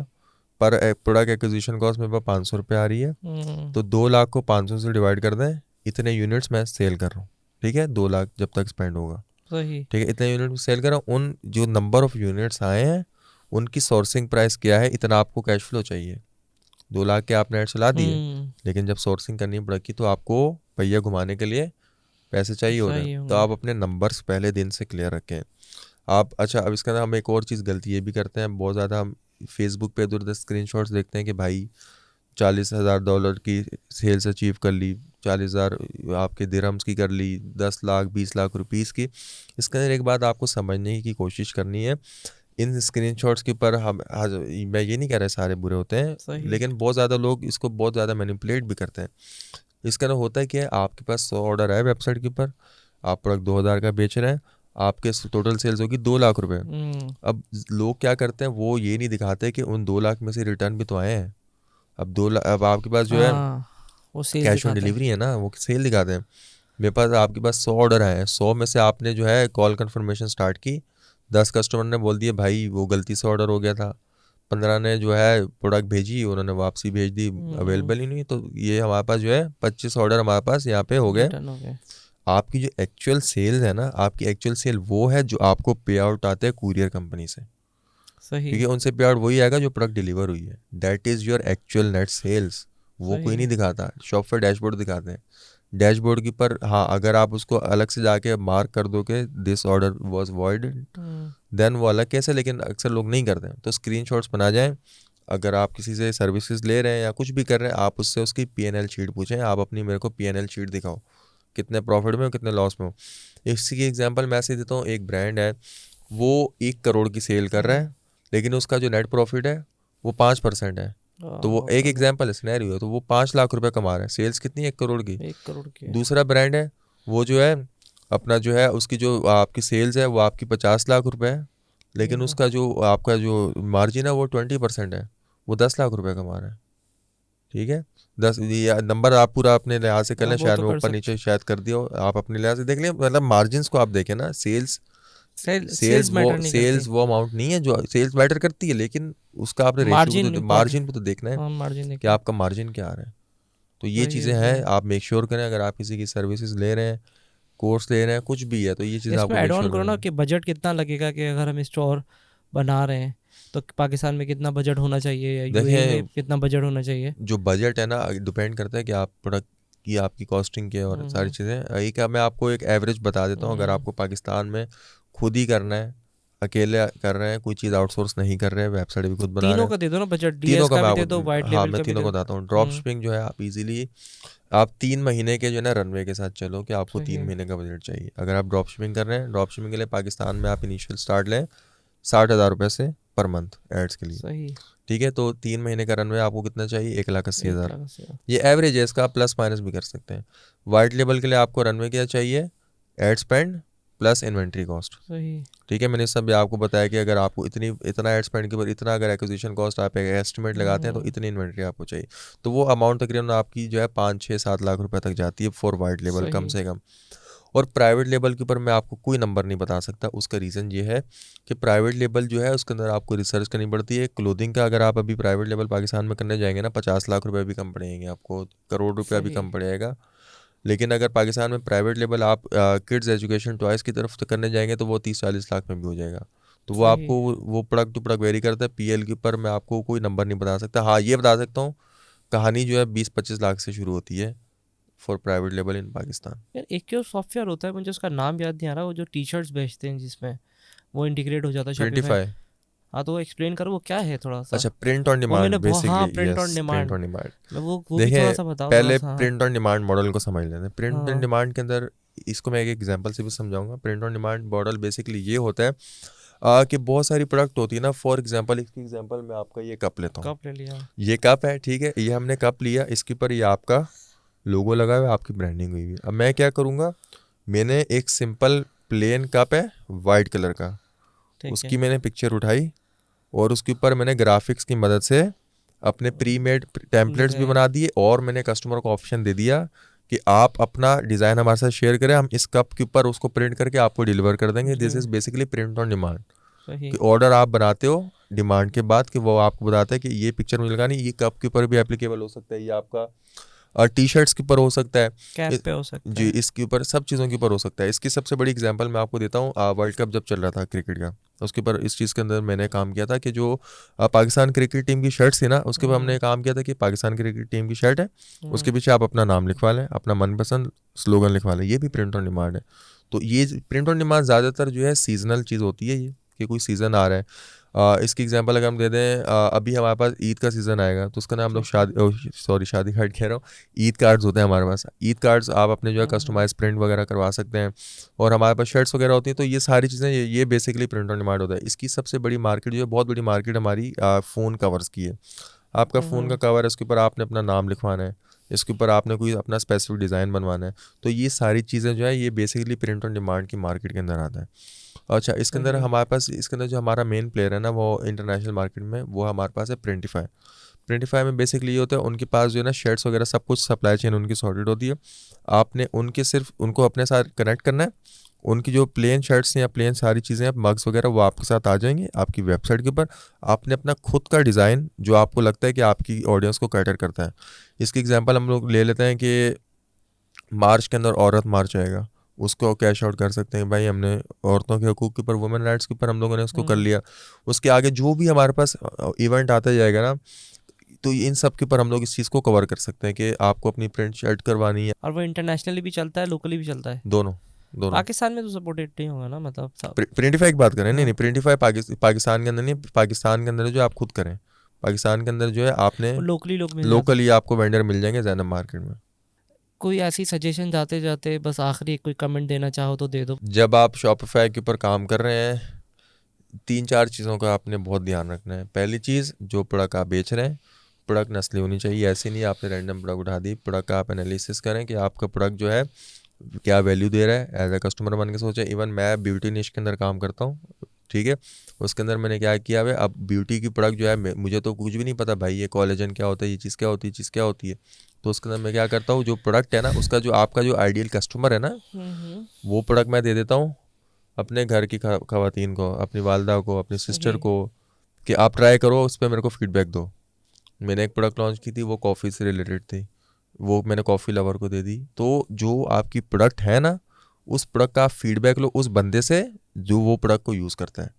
पर प्रोडक्ट एक्विजिशन कॉस्ट मेरे पास 500 रुपये आ रही है, तो 2 लाख को 500 से डिवाइड कर दें, इतने यूनिट्स मैं सेल कर रहा हूँ, ठीक है, 2 लाख जब तक स्पेंड होगा, सही। ठीक है, इतने यूनिट सेल कर रहा हूँ। उन जो नंबर ऑफ यूनिट्स आए हैं उनकी सोर्सिंग प्राइस क्या है, इतना आपको कैश फ्लो चाहिए। 2 लाख के आपने ऐड चला दिए, हम्म। लेकिन जब सोर्सिंग करनी पड़ेगी तो आपको पहिया घुमाने के लिए पैसे चाहिए होते सही हैं। तो होंगे। आप अपने नंबर्स पहले दिन से क्लियर रखें। आप अच्छा, अब इसके अंदर हम एक और चीज़ गलती ये भी करते हैं बहुत ज़्यादा, हम फेसबुक पे इधर उधर स्क्रीनशॉट्स देखते हैं कि भाई $40,000 की सेल्स अचीव कर ली, 40,000 आपके दिरहम्स की कर ली, 10 लाख 20 लाख रुपीस की। इसके अंदर एक बात आपको समझने की कोशिश करनी है, इन स्क्रीनशॉट्स के ऊपर मैं ये नहीं कह रहा सारे बुरे होते हैं, सही। लेकिन बहुत ज़्यादा लोग इसको बहुत ज़्यादा मैनिपुलेट भी करते हैं। इसका अंदर होता है कि आपके पास 100 ऑर्डर है वेबसाइट के ऊपर, आप प्रोडक्ट 2,000 का बेच रहे हैं, आपके टोटल सेल्स होगी 2 लाख रुपए। अब लोग क्या करते हैं, वो ये नहीं दिखाते कि उन 2 लाख में से रिटर्न भी तो आए हैं। अब 2 लाख, अब आपके पास जो है वो सेल कैश ऑन दिखाता है। डिलीवरी है ना, वो सेल दिखाते हैं। मेरे पास आपके पास 100 ऑर्डर आए हैं, 100 में से आपने जो है कॉल कन्फर्मेशन स्टार्ट की, 10 कस्टमर ने बोल दिया भाई वो गलती से ऑर्डर हो गया था, 15 ने जो है प्रोडक्ट भेजी, उन्होंने वापसी भेज दी, अवेलेबल ही नहीं। तो ये हमारे पास जो है 25 ऑर्डर हमारे पास यहाँ पे हो गए। रिटर्न हो गए। आपकी जो एक्चुअल सेल है ना, आपकी एक्चुअल सेल वो है जो आपको पे आउट आते हैं कुरियर कंपनी से, सही। क्योंकि उनसे पे आउट वही आएगा जो प्रोडक्ट डिलीवर हुई है। That is your actual net sales. वो सही कोई है। नहीं दिखाता, शॉपफेयर डैशबोर्ड दिखाते हैं। डैशबोर्ड के ऊपर हाँ, अगर आप उसको अलग से जाके मार्क कर दो कि this order was voided, then वो अलग केस है, लेकिन अक्सर लोग नहीं करते हैं। तो स्क्रीनशॉट्स बना जाएं। अगर आप किसी से सर्विसेज ले रहे हैं या कुछ भी कर रहे हैं, आप उससे उसकी P&L शीट पूछें, आप अपनी मेरे को P&L शीट दिखाओ, कितने प्रॉफिट में हो कितने लॉस में हो। इसी की एग्जांपल मैं ऐसे देता हूँ, एक ब्रांड है वो 1 करोड़ की सेल कर रहा है, लेकिन उसका जो नेट प्रॉफिट है वो 5% है। तो वो एक एग्जांपल है, सिनेरियो है। तो वो 5 लाख रुपए कमा रहा है, सेल्स कितनी है 1 करोड़ की। 1 करोड़ की। दूसरा ब्रांड है, वो जो है अपना जो है उसकी जो आपकी सेल्स है वो आपकी 50 लाख रुपए है, लेकिन उसका जो आपका जो मार्जिन है वो 20% है, वो 10 लाख रुपए कमा रहा है। ठीक है, 10 ये नंबर आप पूरा अपने लिहाज से कर लें, वो शायद तो मैं कर ऊपर नीचे शायद कर दिया हो, आप अपने लिहाज से देख लें। मतलब मार्जिन्स को आप देखें ना, सेल्स सेल्स मैटर नहीं सेल्स वो अमाउंट नहीं है जो सेल्स मैटर करती है, लेकिन उसका आपने रेशियो मार्जिन पे तो देखना है मार्जिन कि आपका मार्जिन क्या आ रहा है। तो ये चीज़ें हैं, आप मेक श्योर करें अगर आप किसी की सर्विसेज ले रहे हैं, कोर्स ले रहे हैं, कुछ भी है, तो ये चीज़ें आपको इसमें मेक ऐड ऑन श्योर करो ना करना कि बजट कितना लगेगा, कि अगर हम स्टोर बना रहे हैं तो पाकिस्तान में कितना बजट होना चाहिए या यूएई में देखें। कितना बजट होना चाहिए। जो बजट है ना, डिपेंड करता है कि आप प्रोडक्ट की आपकी कॉस्टिंग के और सारी चीज़ें। एक मैं आपको एक एवरेज बता देता हूँ, अगर आपको पाकिस्तान में खुद ही करना है, अकेले कर रहे हैं, कोई चीज़ आउटसोर्स नहीं कर रहे हैं, वेबसाइट भी खुद बना रहे तीनों हैं, का दे दो ना बजट, तीनों डीएस का का मैं भी दे दो, आपको, वाइट हाँ लेवल मैं का भी तीनों दे को दो। बताता हूँ। ड्रॉप शिपिंग जो है आप इजीली आप 3 महीने के जो है ना रनवे के साथ चलो, कि आपको 3 महीने का बजट चाहिए। अगर आप ड्रॉप शिपिंग कर रहे हैं, ड्रॉप शिपिंग के लिए पाकिस्तान में आप इनिशियल स्टार्ट लें 60,000 रुपये से पर मंथ एड्स के लिए। सही। ठीक है, तो 3 महीने का रनवे आपको कितना चाहिए, 1,80,000। 1,80,000। ये एवरेज है, इसका आप प्लस माइनस भी कर सकते हैं। वाइट लेबल के लिए आपको रनवे क्या चाहिए, ad spend plus inventory cost. सही। ठीक है, मैंने सब भी आपको बताया कि अगर आपको इतना एड स्पेंड के ऊपर इतना अगर एक्विजिशन कॉस्ट आप एस्टिमेट लगाते हैं तो इतनी इन्वेंट्री आपको चाहिए। तो वो अमाउंट तकरीबन आपकी जो है 5, 6, 7 लाख रुपए तक जाती है फॉर वाइट लेबल कम से कम। और प्राइवेट लेबल के ऊपर मैं आपको कोई नंबर नहीं बता सकता। उसका रीज़न ये है कि प्राइवेट लेबल जो है उसके अंदर आपको रिसर्च करनी पड़ती है। क्लोथिंग का अगर आप अभी प्राइवेट लेबल पाकिस्तान में करने जाएंगे ना, 50 लाख रुपए भी कम पड़ेंगे आपको, करोड़ रुपया भी कम पड़ेगा। लेकिन अगर पाकिस्तान में प्राइवेट लेबल आप किड्स एजुकेशन टॉयज़ की तरफ करने जाएंगे तो वो 30-40 लाख में भी हो जाएगा। तो वो आपको वो प्रोडक्ट टू प्रोडक्ट वेरी करता है। पीएल के ऊपर मैं आपको कोई नंबर नहीं बता सकता। हाँ ये बता सकता हूँ, कहानी जो है 20-25 लाख से शुरू होती है फॉर प्राइवेट लेबल इन पाकिस्तान। यार एक और सॉफ्टवेयर होता है, मुझे उसका नाम याद नहीं आ रहा, वो जो टी शर्ट्स बेचते हैं जिसमें वो इंटीग्रेट हो जाता है शॉपिफाई। हाँ तो वो एक्सप्लेन करो वो क्या है थोड़ा सा। अच्छा, प्रिंट ऑन वो डिमांड मैंने बेसिकली। हाँ, print on yes, demand. Print on demand. मैं वो भी थोड़ा सा बताओ पहले थोड़ा सा। प्रिंट ऑन डिमांड मॉडल को समझ लेते हैं। प्रिंट ऑन हाँ। डिमांड के अंदर इसको मैं एक एग्जांपल से भी समझाऊंगा। Print on demand model basically ये होता है कि बहुत सारी प्रोडक्ट होती है ना। फॉर एग्जांपल, इसकी एग्जांपल मैं आपका ये कप लेता हूँ। कप ले लिया। ये कप है, ठीक है, ये हमने कप लिया, इसके ऊपर ये आपका लोगो लगा हुआ है, आपकी ब्रांडिंग हुई हुई है। अब मैं क्या करूँगा, मैंने एक सिंपल प्लेन कप है वाइट कलर का, उसकी मैंने पिक्चर उठाई और उसके ऊपर मैंने ग्राफिक्स की मदद से अपने प्री मेड टेम्पलेट्स भी बना दिए, और मैंने कस्टमर को ऑप्शन दे दिया कि आप अपना डिज़ाइन हमारे साथ शेयर करें, हम इस कप के ऊपर उसको प्रिंट करके आपको डिलीवर कर देंगे। This is basically print on demand. कि ऑर्डर आप बनाते हो डिमांड के बाद, कि वो आपको बताता है कि ये पिक्चर मुझे लगानी, ये कप के ऊपर भी एप्लीकेबल हो सकता है, ये आपका टी शर्ट्स के ऊपर हो सकता है, कैप पे हो सकता है जी, इसके ऊपर सब चीज़ों के ऊपर हो सकता है। इसकी सबसे बड़ी एग्जांपल मैं आपको देता हूँ, वर्ल्ड कप जब चल रहा था क्रिकेट का, उसके ऊपर इस चीज़ के अंदर मैंने काम किया था कि जो पाकिस्तान क्रिकेट टीम की शर्ट्स थी ना, उसके ऊपर हमने काम किया था कि पाकिस्तान क्रिकेट टीम की शर्ट है, उसके पीछे आप अपना नाम लिखवा लें, अपना मनपसंद स्लोगन लिखवा लें। ये भी प्रिंट ऑन डिमांड है। तो ये प्रिंट ऑन डिमांड ज़्यादातर जो है सीजनल चीज़ होती है, ये कि कोई सीज़न आ रहा है। इसकी एग्जांपल अगर हम दे दें, अभी हमारे पास ईद का सीज़न आएगा तो उसका ना हम लोग शादी कार्ड कह रहा हूँ, ईद कार्ड्स होते हैं हमारे पास। ईद कार्ड्स आप अपने जो है कस्टमाइज प्रिंट वगैरह करवा सकते हैं, और हमारे पास शर्ट्स वगैरह होती हैं। तो ये सारी चीज़ें ये बेसिकली प्रिंट ऑन डिमांड होता है। इसकी सबसे बड़ी मार्केट जो है, बहुत बड़ी मार्केट हमारी फ़ोन कवर्स की है। आपका फ़ोन का कवर है, इसके ऊपर आपने अपना नाम लिखवाना है, इसके ऊपर आपने कोई अपना स्पेसिफिक डिज़ाइन बनवाना है। तो ये सारी चीज़ें जो है ये बेसिकली प्रिंट ऑन डिमांड की मार्केट के अंदर आता है। अच्छा, इसके अंदर हमारे पास, इसके अंदर जो हमारा मेन प्लेयर है ना वो इंटरनेशनल मार्केट में, वो हमारे पास है प्रिंटिफाई। प्रिंटिफाई में बेसिकली ये होता है, उनके पास जो है ना शर्ट्स वगैरह सब कुछ सप्लाई चेन उनकी सॉर्टेड होती है। आपने उनके सिर्फ उनको अपने साथ कनेक्ट करना है, उनकी जो प्लेन शर्ट्स या प्लेन सारी चीज़ें मग्स वगैरह वो आपके साथ आ जाएंगे आपकी वेबसाइट के ऊपर। आपने अपना खुद का डिज़ाइन जो आपको लगता है कि आपकी ऑडियंस को कैटर करता है। इसकी एग्जांपल हम लोग ले लेते हैं कि मार्च के अंदर औरत मार्च आएगा, उसको कैश आउट कर सकते हैं भाई, हमने औरतों के हकूक़ के ऊपर, वुमेन राइट्स के ऊपर हम लोगों ने उसको कर लिया। उसके आगे जो भी हमारे पास इवेंट आता जाएगा ना, तो इन सब के ऊपर हम लोग इस चीज़ को कवर कर सकते हैं कि आपको अपनी प्रिंट शर्ट करवानी है। और वो इंटरनेशनली भी चलता है, लोकली भी चलता है, दोनों। पाकिस्तान में तो सपोर्टेड नहीं होगा ना, मतलब प्रिंटिफाई की बात करें, नहीं प्रिंटिफाई पाकिस्तान के अंदर नहीं, पाकिस्तान के अंदर जो आप खुद करें, पाकिस्तान के अंदर जो है आपने लोकली आपको वेंडर मिल जाएंगे ज़ैनब मार्केट में। कोई ऐसी सजेशन जाते जाते बस आखिरी कोई कमेंट देना चाहो तो दे दो। जब आप शॉपिफाई के ऊपर काम कर रहे हैं, 3-4 चीज़ों का आपने बहुत ध्यान रखना है। पहली चीज़, जो प्रोडक्ट आप बेच रहे हैं, प्रोडक्ट नस्ली होनी चाहिए। ऐसे नहीं आपने रैंडम प्रोडक्ट उठा दी। प्रोडक्ट का आप एनालिसिस करें कि आपका प्रोडक्ट जो है क्या वैल्यू दे रहा है। एज ए कस्टमर बन के सोचें। इवन मैं ब्यूटी निश के अंदर काम करता हूँ, ठीक है, उसके अंदर मैंने क्या किया है, अब ब्यूटी की प्रोडक्ट जो है मुझे तो कुछ भी नहीं पता भाई, ये कोलेजन क्या होता है, ये चीज़ क्या होती है, चीज़ क्या होती है। तो उसके अंदर मैं क्या करता हूँ, जो प्रोडक्ट है ना उसका जो आपका जो आइडियल कस्टमर है ना, वो प्रोडक्ट मैं दे देता हूँ अपने घर की खवातीन को, अपनी वालदा को, अपनी सिस्टर को, कि आप ट्राई करो, उस पर मेरे को फीडबैक दो। मैंने एक प्रोडक्ट लॉन्च की थी, वो कॉफ़ी से रिलेटेड थी, वो मैंने कॉफ़ी लवर को दे दी। तो जो आपकी प्रोडक्ट है ना, उस प्रोडक्ट का आप फीडबैक लो उस बंदे से जो वो प्रोडक्ट को यूज़ करता है।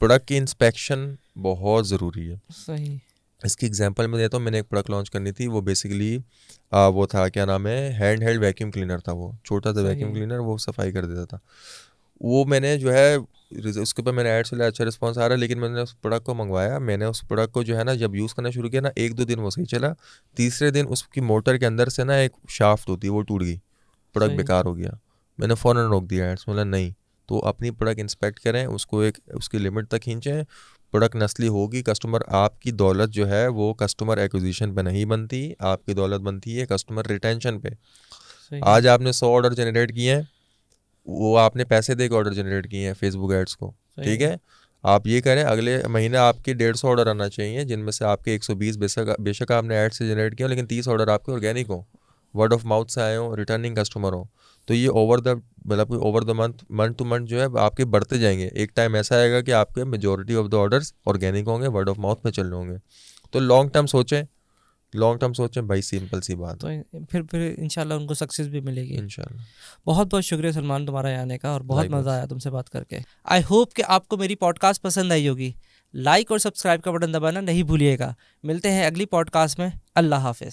प्रोडक्ट की इंस्पेक्शन बहुत ज़रूरी है। सही। इसकी एग्जांपल मैं देता हूँ, मैंने एक प्रोडक्ट लॉन्च करनी थी, वो बेसिकली वो था, क्या नाम है, हैंड हेल्ड वैक्यूम क्लीनर था। वो छोटा सा वैक्यूम क्लीनर, वो सफाई कर देता था। वो मैंने जो है उसके ऊपर मैंने ऐड से अच्छा रिस्पॉन्स आ रहा है, लेकिन मैंने उस प्रोडक्ट को मंगवाया। मैंने उस प्रोडक्ट को जो है ना जब यूज़ करना शुरू किया ना, 1-2 दिन वो सही चला। तीसरे दिन उसकी मोटर के अंदर से ना एक शाफ्ट होती है वो टूट गई, प्रोडक्ट बेकार हो गया। मैंने फ़ौरन रोक दिया एड्स, बोला नहीं। तो अपनी प्रोडक्ट इंस्पेक्ट करें, उसको एक उसकी लिमिट तक खींचें। प्रोडक्ट नस्ली होगी, कस्टमर, आपकी दौलत जो है वो कस्टमर एक्विजिशन पे नहीं बनती, आपकी दौलत बनती है कस्टमर रिटेंशन पे। आज आपने 100 ऑर्डर जनरेट किए हैं, वो आपने पैसे दे के ऑर्डर जनरेट किए हैं फेसबुक एड्स को, ठीक है। आप ये करें, अगले महीने आपके 150 ऑर्डर आना चाहिए, जिनमें से आपके 120 बेशक आपने एड से जनरेट किया, लेकिन 30 ऑर्डर आपके ऑर्गेनिक हो, वर्ड ऑफ माउथ से आए हो, रिटर्निंग कस्टमर हो। तो ये over the month two month जो है आपके बढ़ते जाएंगे। एक टाइम ऐसा आएगा कि आपके majority of the orders organic होंगे, वर्ड ऑफ माउथ में चल रहे होंगे। तो लॉन्ग टर्म सोचें भाई, सिंपल सी बात। तो फिर इंशाल्लाह उनको सक्सेस भी मिलेगी इंशाल्लाह। बहुत बहुत शुक्रिया सलमान तुम्हारा यहाँ आने का, और बहुत मज़ा आया तुमसे बात करके। आई होप कि आपको मेरी पॉडकास्ट पसंद आई होगी। लाइक और सब्सक्राइब का बटन दबाना नहीं भूलिएगा। मिलते हैं अगली पॉडकास्ट में। अल्लाह हाफिज़।